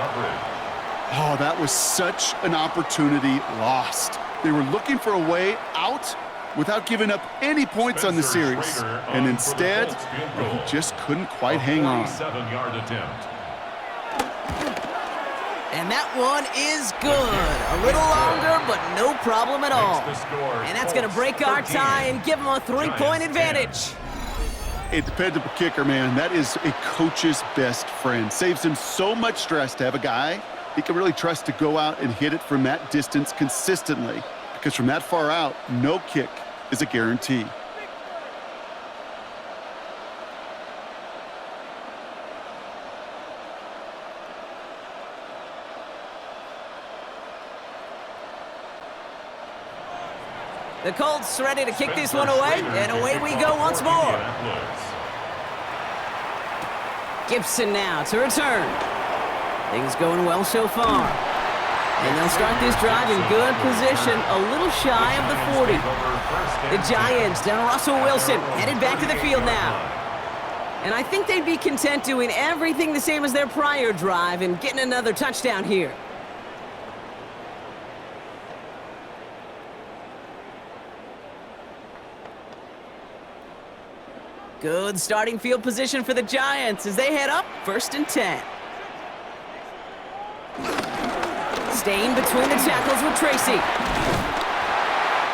Oh, that was such an opportunity lost. They were looking for a way out without giving up any points on the series. And instead, he just couldn't quite hang on. 47-yard attempt. And that one is good. A little longer, but no problem at all. And that's going to break our tie and give them a 3-point advantage. A dependable kicker, man. That is a coach's best friend. Saves him so much stress to have a guy he can really trust to go out and hit it from that distance consistently. Because from that far out, no kick is a guarantee. The Colts ready to kick this one away, and away we go once more. Gibson now to return. Things going well so far. And they'll start this drive in good position, a little shy of the 40. The Giants down to Russell Wilson, headed back to the field now. And I think they'd be content doing everything the same as their prior drive and getting another touchdown here. Good starting field position for the Giants as they head up 1st and 10. Staying between the tackles with Tracy.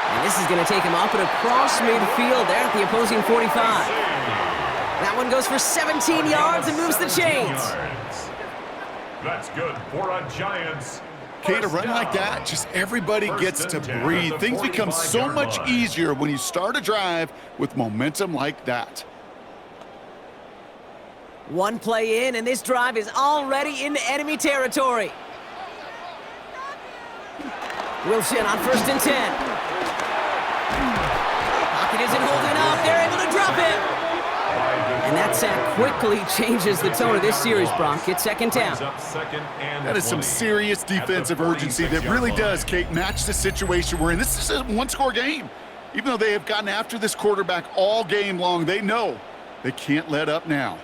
And this is going to take him up and across midfield there at the opposing 45. That one goes for 17 yards and moves the chains. That's good for a Giants. Kate, a run like that, just everybody gets to breathe. Things become so much easier when you start a drive with momentum like that. One play in, and this drive is already into enemy territory. Wilson on 1st and 10. Pocket isn't holding up. They're able to drop it. And that sack quickly changes the tone of this series, Brock. It's 2nd down. That is some serious defensive urgency that really does, Kate, match the situation we're in. This is a one-score game. Even though they have gotten after this quarterback all game long, they know they can't let up now.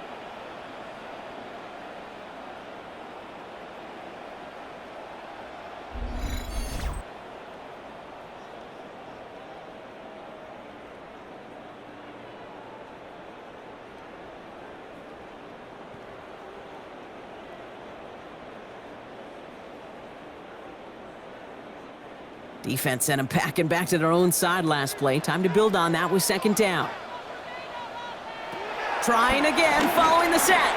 Defense sent them packing back to their own side last play. Time to build on that with 2nd down. Trying again, following the set.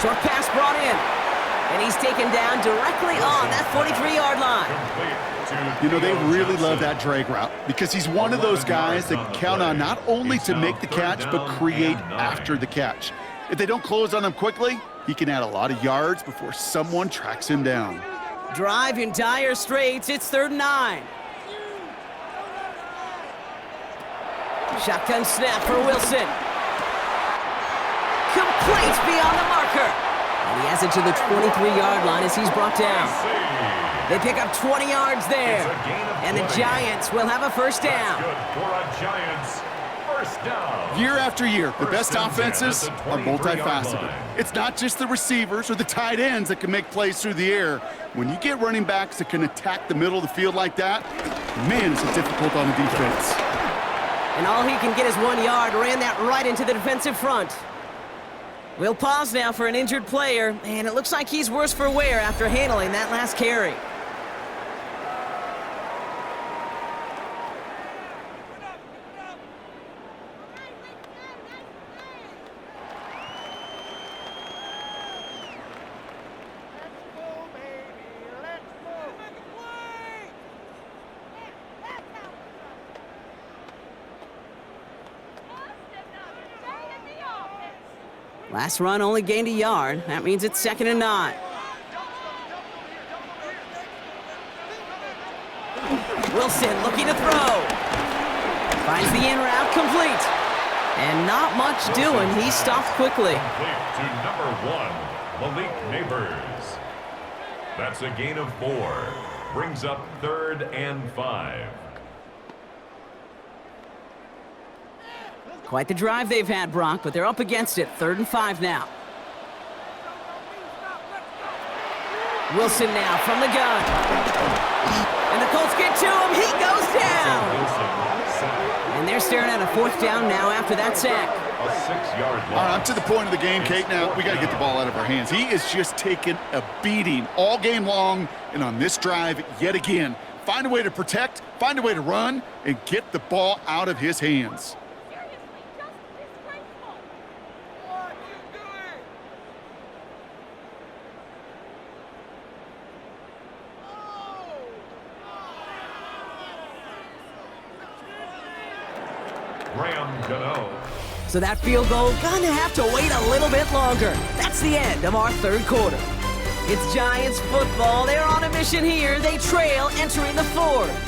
Short pass brought in. And he's taken down directly on that 43-yard line. You know, they really love that drag route because he's one of those guys that can count on not only to make the catch, but create after the catch. If they don't close on him quickly, he can add a lot of yards before someone tracks him down. Drive in dire straits. It's 3rd and 9. Shotgun snap for Wilson. Complete beyond the marker. And he has it to the 23-yard line as he's brought down. They pick up 20 yards there. And the Giants will have a first down. Good for a Giants first down. Year after year, the best 1st and 10 offenses at the are 23-yard multifaceted. line. It's not just the receivers or the tight ends that can make plays through the air. When you get running backs that can attack the middle of the field like that, man, is it difficult on the defense. And all he can get is 1 yard. Ran that right into the defensive front. We'll pause now for an injured player, and it looks like he's worse for wear after handling that last carry. Last run only gained a yard. That means it's 2nd and 9. Wilson looking to throw. Finds the in route complete. And not much doing. He stopped quickly. Complete to number 1, Malik Neighbors. That's a gain of 4. Brings up 3rd and 5. Quite the drive they've had, Brock, but they're up against it. 3rd and 5 now. Wilson now from the gun. And the Colts get to him. He goes down. And they're staring at a 4th down now after that sack. A 6-yard All right, I'm to the point of the game, Kate. Now, we got to get the ball out of our hands. He is just taking a beating all game long, and on this drive, yet again, find a way to protect, find a way to run, and get the ball out of his hands. So that field goal gonna have to wait a little bit longer. That's the end of our 3rd quarter. It's Giants football. They're on a mission here. They trail entering the 4th.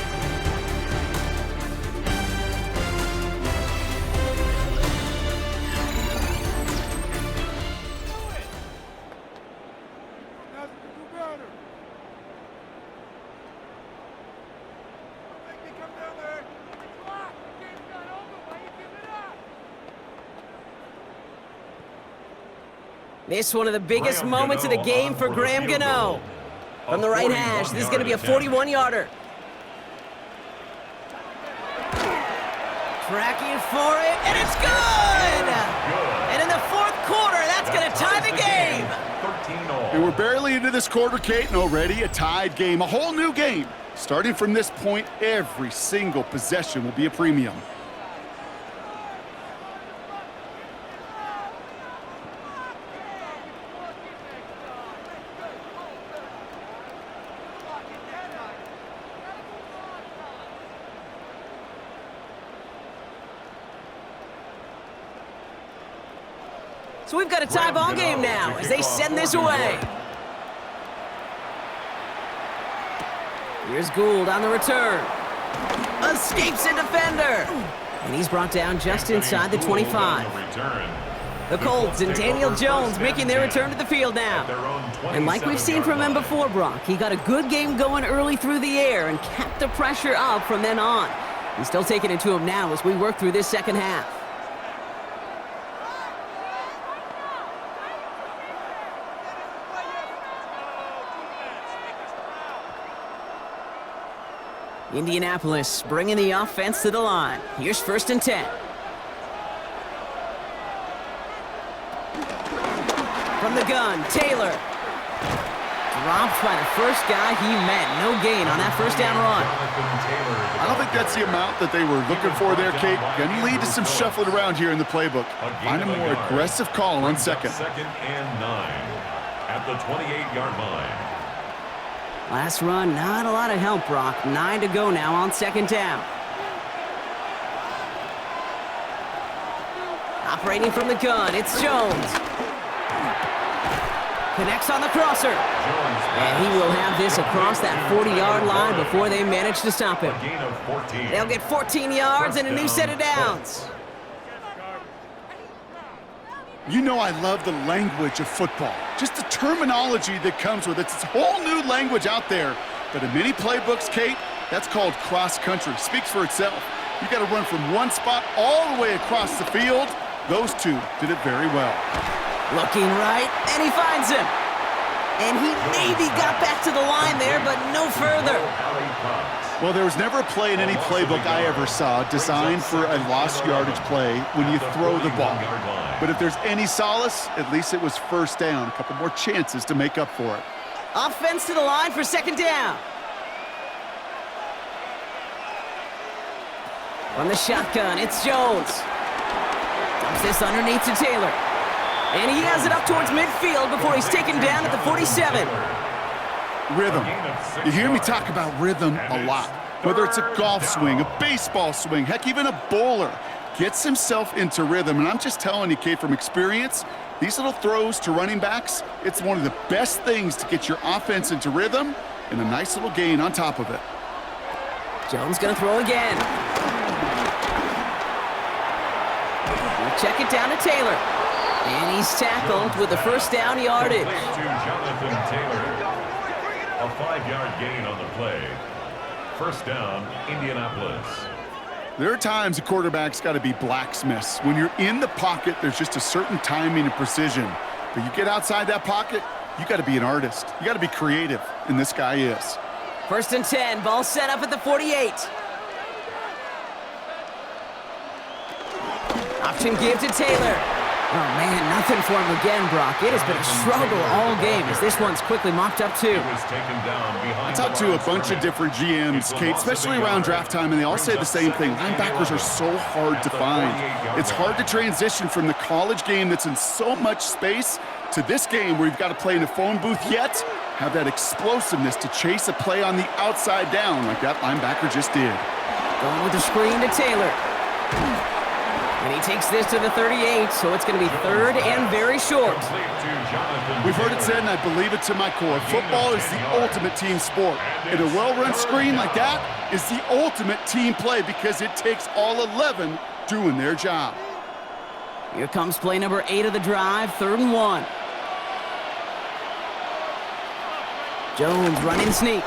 This one of the biggest moments of the game for Graham Gano. From the right hash, this is going to be a 41-yarder. Tracking for it, and it's good! And in the 4th quarter, that's going to tie the game. And we're barely into this quarter, Kate, and already a tied game, a whole new game. Starting from this point, every single possession will be a premium. So we've got a tie ball game now as they send this away. Here's Gould on the return. Escapes a defender. And he's brought down just inside the 25. The Colts and Daniel Jones making their return to the field now. And like we've seen from him before, Brock, he got a good game going early through the air and kept the pressure up from then on. He's still taking it to him now as we work through this 2nd half. Indianapolis bringing the offense to the line. Here's 1st and 10. From the gun, Taylor. Dropped by the first guy he met. No gain on that 1st down run. I don't think that's the amount that they were looking for there, Kate. Going to lead to some shuffling around here in the playbook. Find a more aggressive call on 2nd. 2nd and 9 at the 28-yard line. Last run, not a lot of help, Brock. 9 to go now on 2nd down. Operating from the gun, it's Jones. Connects on the crosser. And he will have this across that 40-yard line before they manage to stop him. They'll get 14 yards and a new set of downs. You know I love the language of football. Just the terminology that comes with it. It's a whole new language out there. But in many playbooks, Kate, that's called cross-country. Speaks for itself. You got to run from one spot all the way across the field. Those two did it very well. Looking right, and he finds him. And he maybe got back to the line there, but no further. Well, there was never a play in any playbook I ever saw designed for a lost yardage play when you throw the ball. But if there's any solace, at least it was first down. A couple more chances to make up for it. Offense to the line for second down. From the shotgun, it's Jones. Dumps this underneath to Taylor. And he has it up towards midfield before he's taken down at the 47. Rhythm. You hear me talk about rhythm a lot. Whether it's a golf swing, a baseball swing, heck, even a bowler gets himself into rhythm. And I'm just telling you, Kate, from experience, these little throws to running backs, it's one of the best things to get your offense into rhythm and a nice little gain on top of it. Jones gonna throw again. We'll check it down to Taylor. And he's tackled with the first down yardage. To Jonathan Taylor. A 5-yard gain on the play. First down, Indianapolis. There are times a quarterback's got to be blacksmiths. When you're in the pocket, there's just a certain timing and precision. But you get outside that pocket, you got to be an artist. You got to be creative, and this guy is. First and 10, ball set up at the 48. Option give to Taylor. Oh, man, nothing for him again, Brock. It has been a struggle all game as this one's quickly mocked up, too. I talked to a bunch of different GMs, Kate, especially around draft time, and they all say the same thing. Linebackers are so hard to find. It's hard to transition from the college game that's in so much space to this game where you've got to play in a phone booth yet have that explosiveness to chase a play on the outside down like that linebacker just did. Going with the screen to Taylor. And he takes this to the 38, so it's going to be third and very short. We've heard it said, and I believe it to my core, football is the ultimate team sport. And a well-run screen like that is the ultimate team play because it takes all 11 doing their job. Here comes play number 8 of the drive, third and 1. Jones running sneak.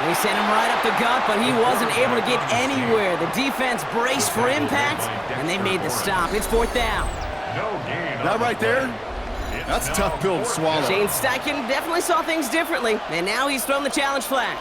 They sent him right up the gut, but he wasn't able to get anywhere. The defense braced for impact, and they made the stop. It's fourth down. That right there, that's a tough pill to swallow. Shane Steichen definitely saw things differently, and now he's thrown the challenge flag.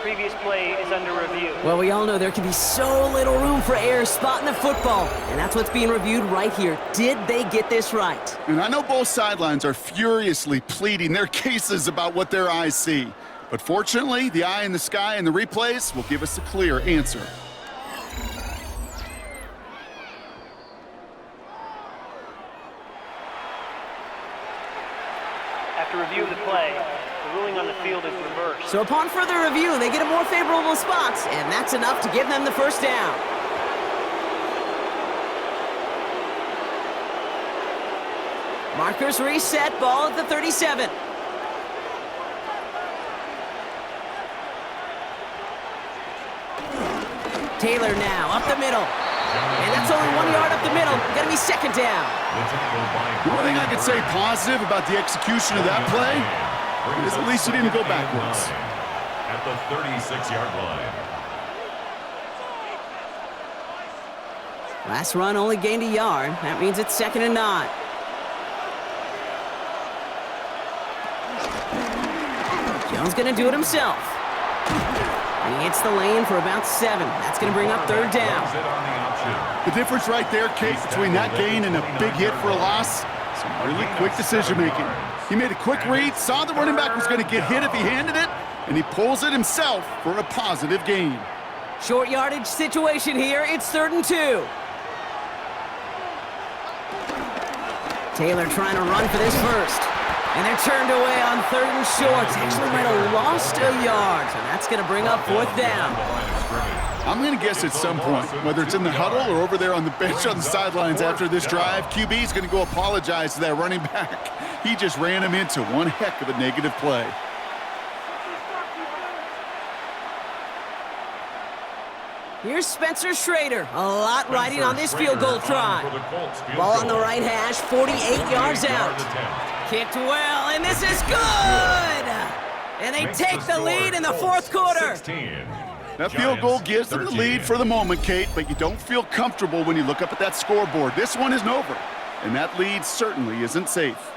Previous play is under review. Well, we all know there can be so little room for error spotting the football, and that's what's being reviewed right here. Did they get this right? And I know both sidelines are furiously pleading their cases about what their eyes see. But fortunately, the eye in the sky and the replays will give us a clear answer. After review of the play, the ruling on the field is reversed. So upon further review, they get a more favorable spot, and that's enough to give them the first down. Markers reset, ball at the 37. Taylor now, up the middle. And that's only 1 yard up the middle. Gonna be second down. The one thing I could say positive about the execution of that play is at least he didn't go backwards. At the 36-yard line. Last run only gained a yard. That means it's second and 9. Jones gonna do it himself. And he hits the lane for about 7. That's gonna bring up third down. The difference right there, Kate, between that gain and a big hit for a loss, some really quick decision-making. He made a quick read, saw the running back was going to get hit if he handed it, and he pulls it himself for a positive gain. Short yardage situation here. It's third and 2. Taylor trying to run for this first. And they're turned away on third and short. Actually might have lost a yard. So that's going to bring up fourth down. I'm going to guess at some point, whether it's in the huddle or over there on the bench on the sidelines after this drive, QB is going to go apologize to that running back. He just ran him into one heck of a negative play. Here's Spencer Schrader. A lot riding on this field goal try. Ball on the right hash, 48 yards out. Kicked well, and this is good! And they take the lead in the fourth quarter. That field goal gives them the lead for the moment, Kate, but you don't feel comfortable when you look up at that scoreboard. This one isn't over, and that lead certainly isn't safe.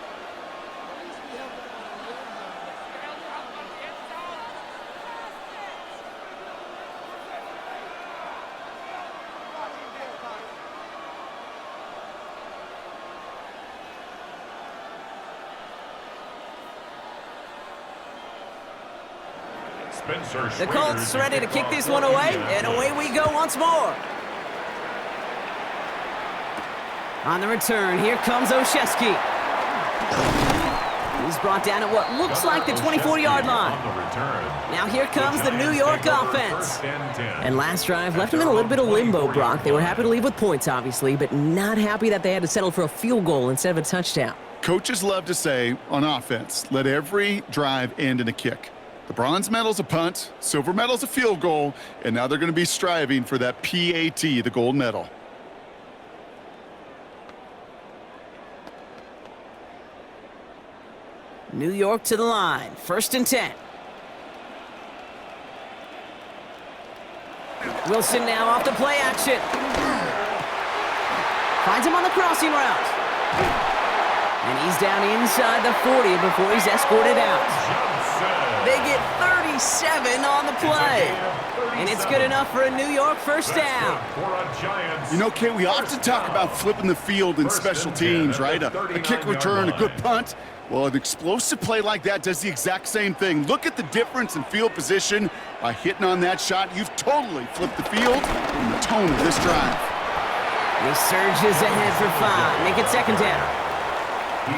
The Colts ready to kick this one away, and away we go once more. On the return, here comes Olszewski. He's brought down at what looks like the 24-yard line. Now here comes the New York offense. And last drive left them in a little bit of limbo, Brock. They were happy to leave with points, obviously, but not happy that they had to settle for a field goal instead of a touchdown. Coaches love to say on offense, let every drive end in a kick. The bronze medal's a punt, silver medal's a field goal, and now they're going to be striving for that PAT, the gold medal. New York to the line, 1st and 10. Wilson now off the play action. Finds him on the crossing route. And he's down inside the 40 before he's escorted out. They get 37 on the play. And it's good enough for a New York first down. You know, Kate, we often talk about flipping the field in special teams, right? A kick return, a good punt. Well, an explosive play like that does the exact same thing. Look at the difference in field position. By hitting on that shot, you've totally flipped the field and the tone of this drive. He surges ahead for 5. Make it 2nd down.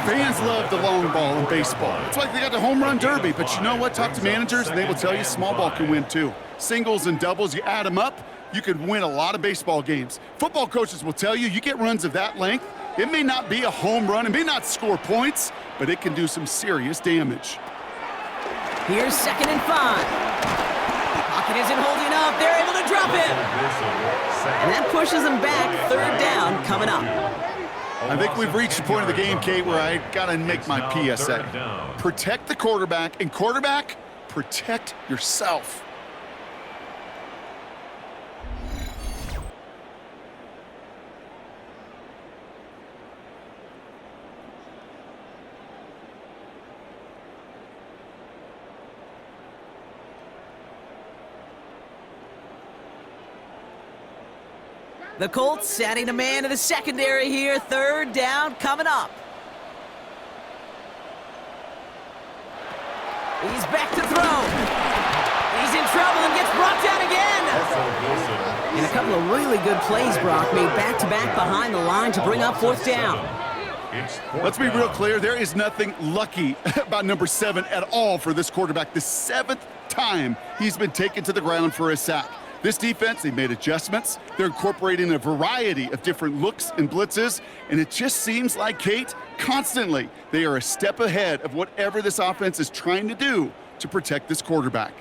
Fans love the long ball in baseball. It's like they got the home run derby, but you know what? Talk to managers, and they will tell you small ball can win too. Singles and doubles, you add them up, you could win a lot of baseball games. Football coaches will tell you, you get runs of that length, it may not be a home run, it may not score points, but it can do some serious damage. Here's 2nd and 5. Pocket isn't holding up. They're able to drop it. And that pushes them back. 3rd down coming up. I think we've reached the point of the game, Kate, where I got to make my PSA. Protect the quarterback, and quarterback, protect yourself. The Colts adding a man to the secondary here. 3rd down coming up. He's back to throw. He's in trouble and gets brought down again. And a couple of really good plays, Brock, made back-to-back behind the line to bring up 4th down. Let's be real clear. There is nothing lucky about number 7 at all for this quarterback. The 7th time he's been taken to the ground for a sack. This defense, they made adjustments. They're incorporating a variety of different looks and blitzes, and it just seems like, Kate, constantly they are a step ahead of whatever this offense is trying to do to protect this quarterback.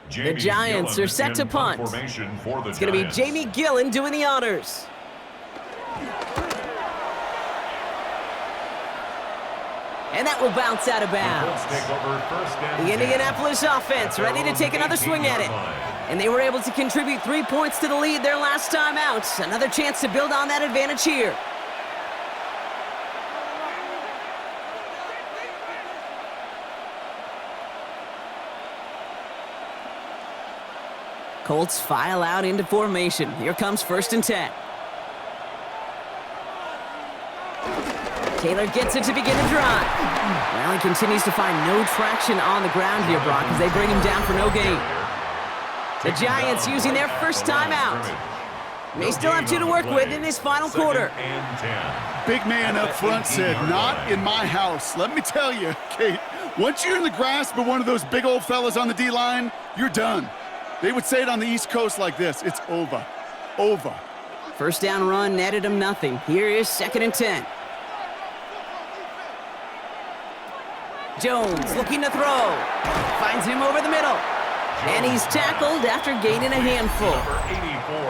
The Giants are set to punt. It's going to be Jamie Gillen doing the honors. And that will bounce out of bounds. The Indianapolis offense ready to take another swing at it. And they were able to contribute 3 points to the lead their last time out. Another chance to build on that advantage here. Colts file out into formation. Here comes 1st and 10. Taylor gets it to begin the drive. Well, he continues to find no traction on the ground here, Brock, as they bring him down for no gain. The Giants using their first timeout. They still have 2 to work with in this final quarter. Big man up front said, not in my house. Let me tell you, Kate, once you're in the grasp of one of those big old fellas on the D-line, you're done. They would say it on the East Coast like this, it's over. Over. First down run netted him nothing. Here is 2nd and 10. Jones looking to throw. Finds him over the middle. And he's tackled after gaining a handful.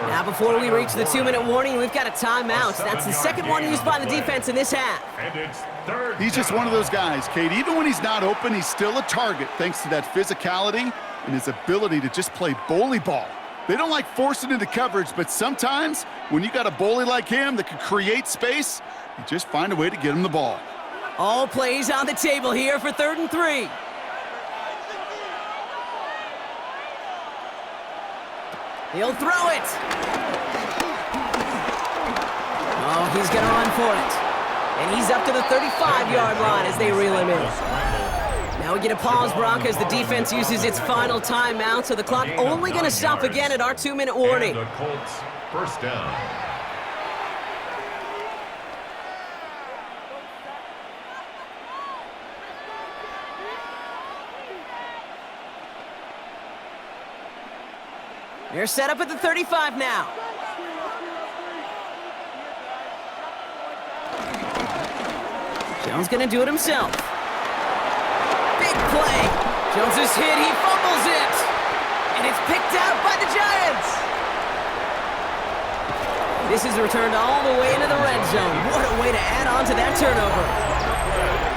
Now, before we reach the 2-minute warning, we've got a timeout. That's the second one used by the defense in this half. And it's third. He's just one of those guys, Kate. Even when he's not open, he's still a target thanks to that physicality and his ability to just play bully ball. They don't like forcing into coverage, but sometimes when you got a bully like him that can create space, you just find a way to get him the ball. All plays on the table here for 3rd and 3. He'll throw it. Oh, he's going to run for it. And he's up to the 35-yard line as they reel him in. Now we get a pause, Brock, as the defense uses its final timeout, so the clock only going to stop again at our 2-minute warning. And the Colts first down. They're set up at the 35 now. Jones going to do it himself. Big play. Jones is hit. He fumbles it. And it's picked out by the Giants. This is returned all the way into the red zone. What a way to add on to that turnover.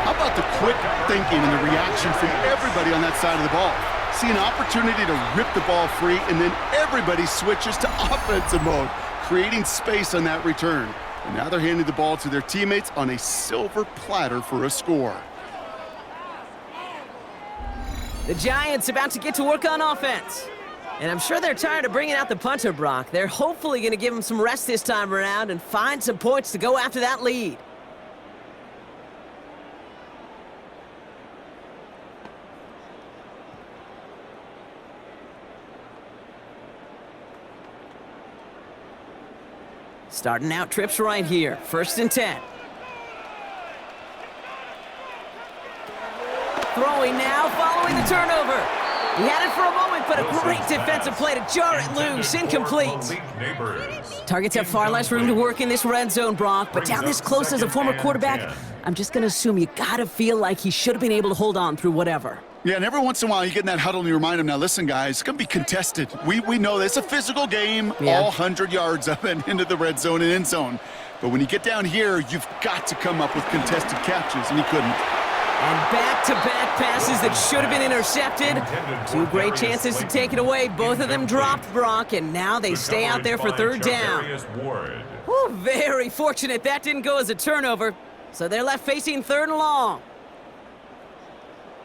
How about the quick thinking and the reaction from everybody on that side of the ball? See an opportunity to rip the ball free, and then everybody switches to offensive mode, creating space on that return. And now they're handing the ball to their teammates on a silver platter for a score. The Giants about to get to work on offense. And I'm sure they're tired of bringing out the punter, Brock. They're hopefully going to give him some rest this time around and find some points to go after that lead. Starting out trips right here. 1st and 10. Throwing now, following the turnover. He had it for a moment, but a great defensive play to jar it loose. Incomplete. Targets have far less room to work in this red zone, Brock, but down this close as a former quarterback, I'm just going to assume you got to feel like he should have been able to hold on through whatever. Yeah, and every once in a while you get in that huddle and you remind them, now listen, guys, it's going to be contested. We know this. It's a physical game, all 100 yards of it into the red zone and end zone. But when you get down here, you've got to come up with contested catches, and he couldn't. And back-to-back passes that should have been intercepted. 2 great chances to take it away. Both of them dropped, Brock, and now they stay out there for 3rd down. Whew, very fortunate that didn't go as a turnover. So they're left facing 3rd and long.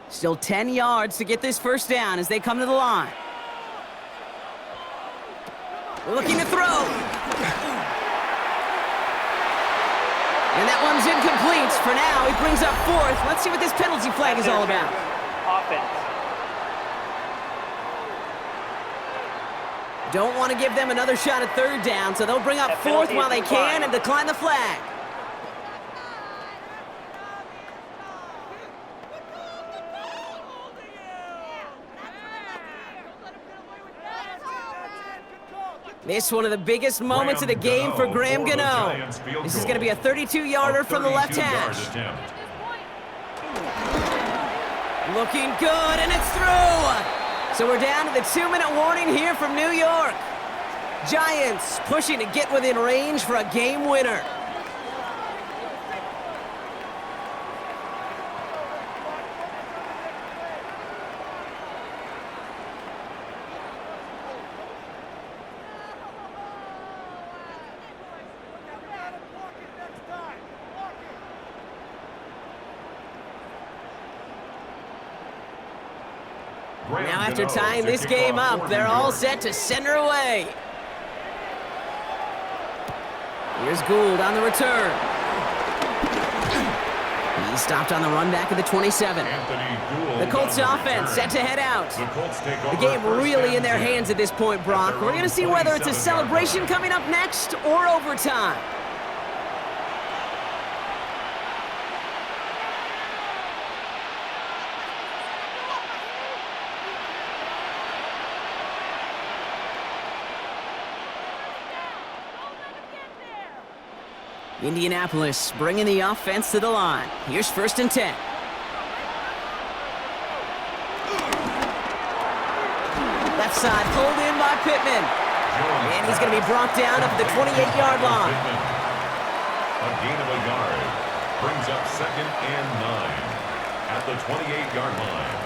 Still 10 yards to get this 1st down as they come to the line. Looking to throw. And that one's incomplete. For now, he brings up 4th. Let's see what this penalty flag is all about. Offense. Don't want to give them another shot at 3rd down, so they'll bring up 4th while they can and decline the flag. This one of the biggest moments of the game for Graham Gano. This is going to be a 32-yarder from the left hash. Looking good, and it's through. So we're down to the 2-minute warning here from New York. Giants pushing to get within range for a game winner. Now after tying this game up, they're all set to send her away. Here's Gould on the return. He's stopped on the run back at the 27. The Colts offense set to head out. The game really in their hands at this point, Brock. We're going to see whether it's a celebration coming up next or overtime. Indianapolis bringing the offense to the line. Here's 1st and 10. side, pulled in by Pittman. And he's going to be brought down up at the 28-yard line. A gain of a yard brings up 2nd and 9 at the 28-yard line.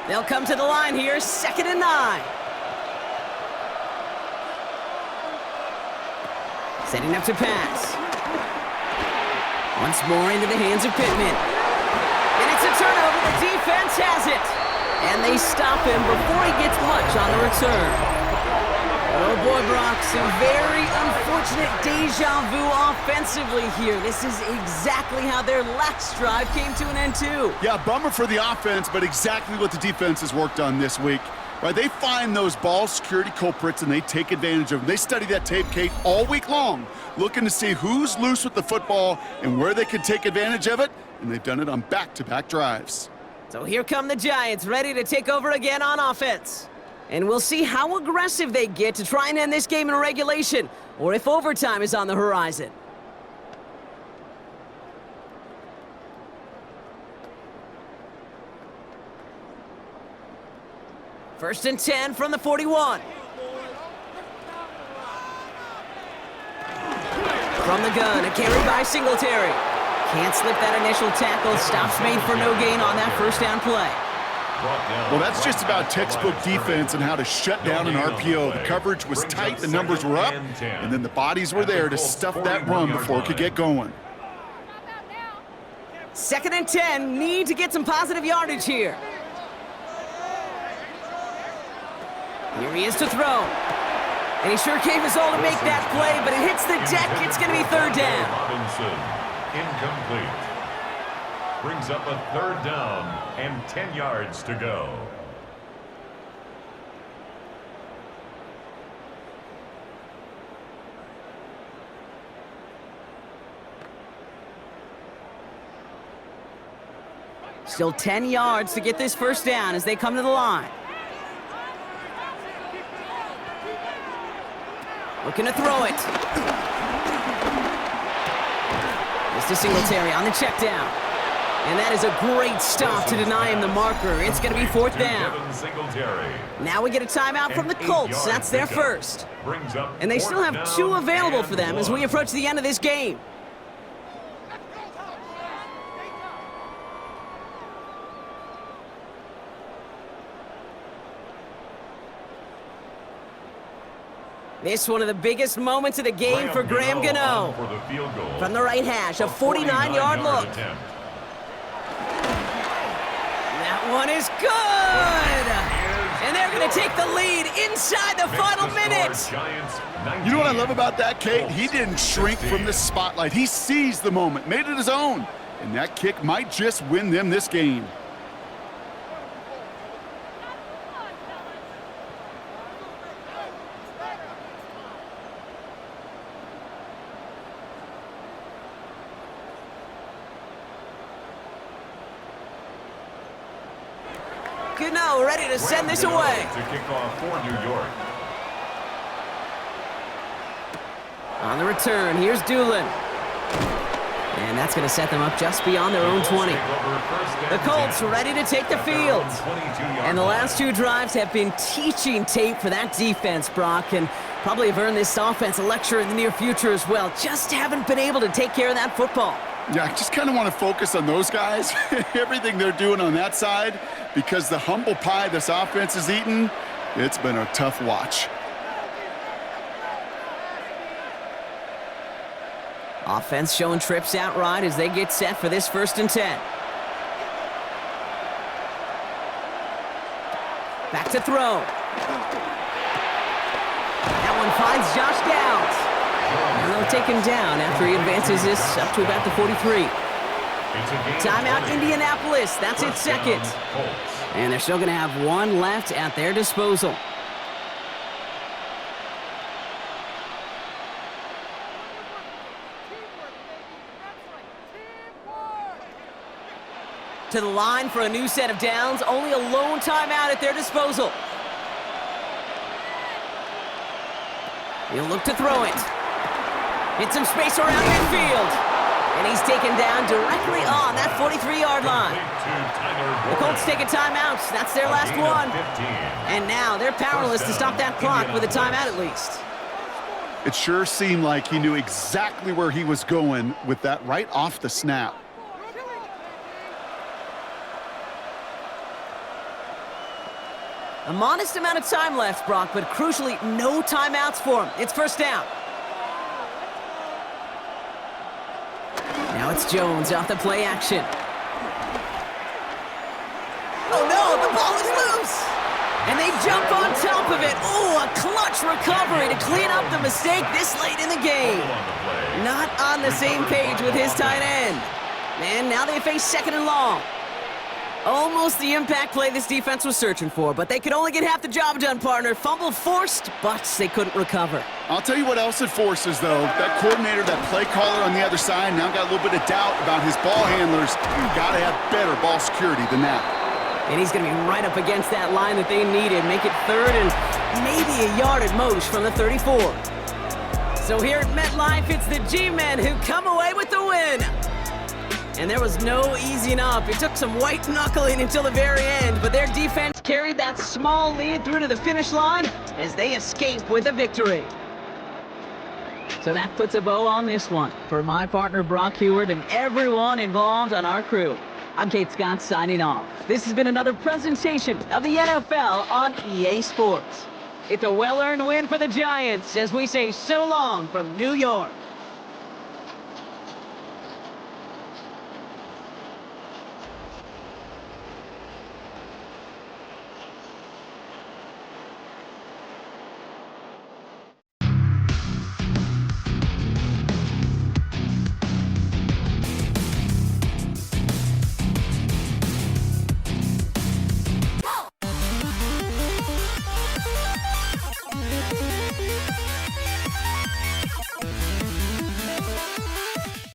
They'll come to the line here, 2nd and 9. Setting up to pass. Once more into the hands of Pittman. And it's a turnover. The defense has it. And they stop him before he gets much on the return. Oh boy, Brock, some very unfortunate deja vu offensively here. This is exactly how their last drive came to an end too. Yeah, bummer for the offense, but exactly what the defense has worked on this week. Right, they find those ball security culprits and they take advantage of them. They study that tape, Kate, all week long, looking to see who's loose with the football and where they can take advantage of it, and they've done it on back-to-back drives. So here come the Giants, ready to take over again on offense. And we'll see how aggressive they get to try and end this game in regulation, or if overtime is on the horizon. First and 10 from the 41. From the gun, a carry by Singletary. Can't slip that initial tackle. Stops made for no gain on that first down play. Well, that's just about textbook defense and how to shut down an RPO. The coverage was tight, the numbers were up, and then the bodies were there to stuff that run before it could get going. 2nd and 10, need to get some positive yardage here. Here he is to throw. And he sure gave his all to make that play, but it hits the deck. It's going to be 3rd down. Robinson, incomplete. Brings up a 3rd down and 10 yards to go. Still 10 yards to get this first down as they come to the line. Looking to throw it. Mr. Singletary on the check down. And that is a great stop to deny him the marker. It's going to be 4th down. Now we get a timeout from the Colts. That's their first. And they still have 2 available for them as we approach the end of this game. This one of the biggest moments of the game for Graham Gano. From the right hash, a 49-yard look. That one is good! And they're going to take the lead inside the final minute. You know what I love about that, Kate? He didn't shrink from the spotlight. He seized the moment, made it his own. And that kick might just win them this game. Gano ready to send this away. To kick off for New York. On the return, here's Doolin. And that's going to set them up just beyond their own 20. The Colts ready to take the field. And the last 2 drives have been teaching tape for that defense, Brock, and probably have earned this offense a lecture in the near future as well. Just haven't been able to take care of that football. Yeah, I just kind of want to focus on those guys, everything they're doing on that side, because the humble pie this offense has eaten, it's been a tough watch. Offense showing trips out right as they get set for this 1st and 10. Back to throw. That one finds Josh Downs. And they'll take him down after he advances this up to about the 43. Timeout Indianapolis. That's its 2nd. And they're still going to have 1 left at their disposal. To the line for a new set of downs. Only a lone timeout at their disposal. He'll look to throw it. Hit some space around midfield. And he's taken down directly on that 43-yard line. The Colts take a timeout. That's their last one. And now they're powerless to stop that clock with a timeout at least. It sure seemed like he knew exactly where he was going with that right off the snap. A modest amount of time left, Brock, but crucially, no timeouts for him. It's first down. Now it's Jones off the play action. Oh no, the ball is loose! And they jump on top of it. Oh, a clutch recovery to clean up the mistake this late in the game. Not on the same page with his tight end. And now they face second and long. Almost the impact play this defense was searching for, but they could only get half the job done, partner. Fumble forced, but they couldn't recover. I'll tell you what else it forces, though. That coordinator, that play caller on the other side, now got a little bit of doubt about his ball handlers. You've got to have better ball security than that. And he's going to be right up against that line that they needed. Make it third and maybe a yard at most from the 34. So here at MetLife, it's the G-Men who come away with the win. And there was no easing up. It took some white knuckling until the very end, but their defense carried that small lead through to the finish line as they escape with a victory. So that puts a bow on this one. For my partner Brock Heward and everyone involved on our crew, I'm Kate Scott signing off. This has been another presentation of the NFL on EA Sports. It's a well-earned win for the Giants as we say so long from New York.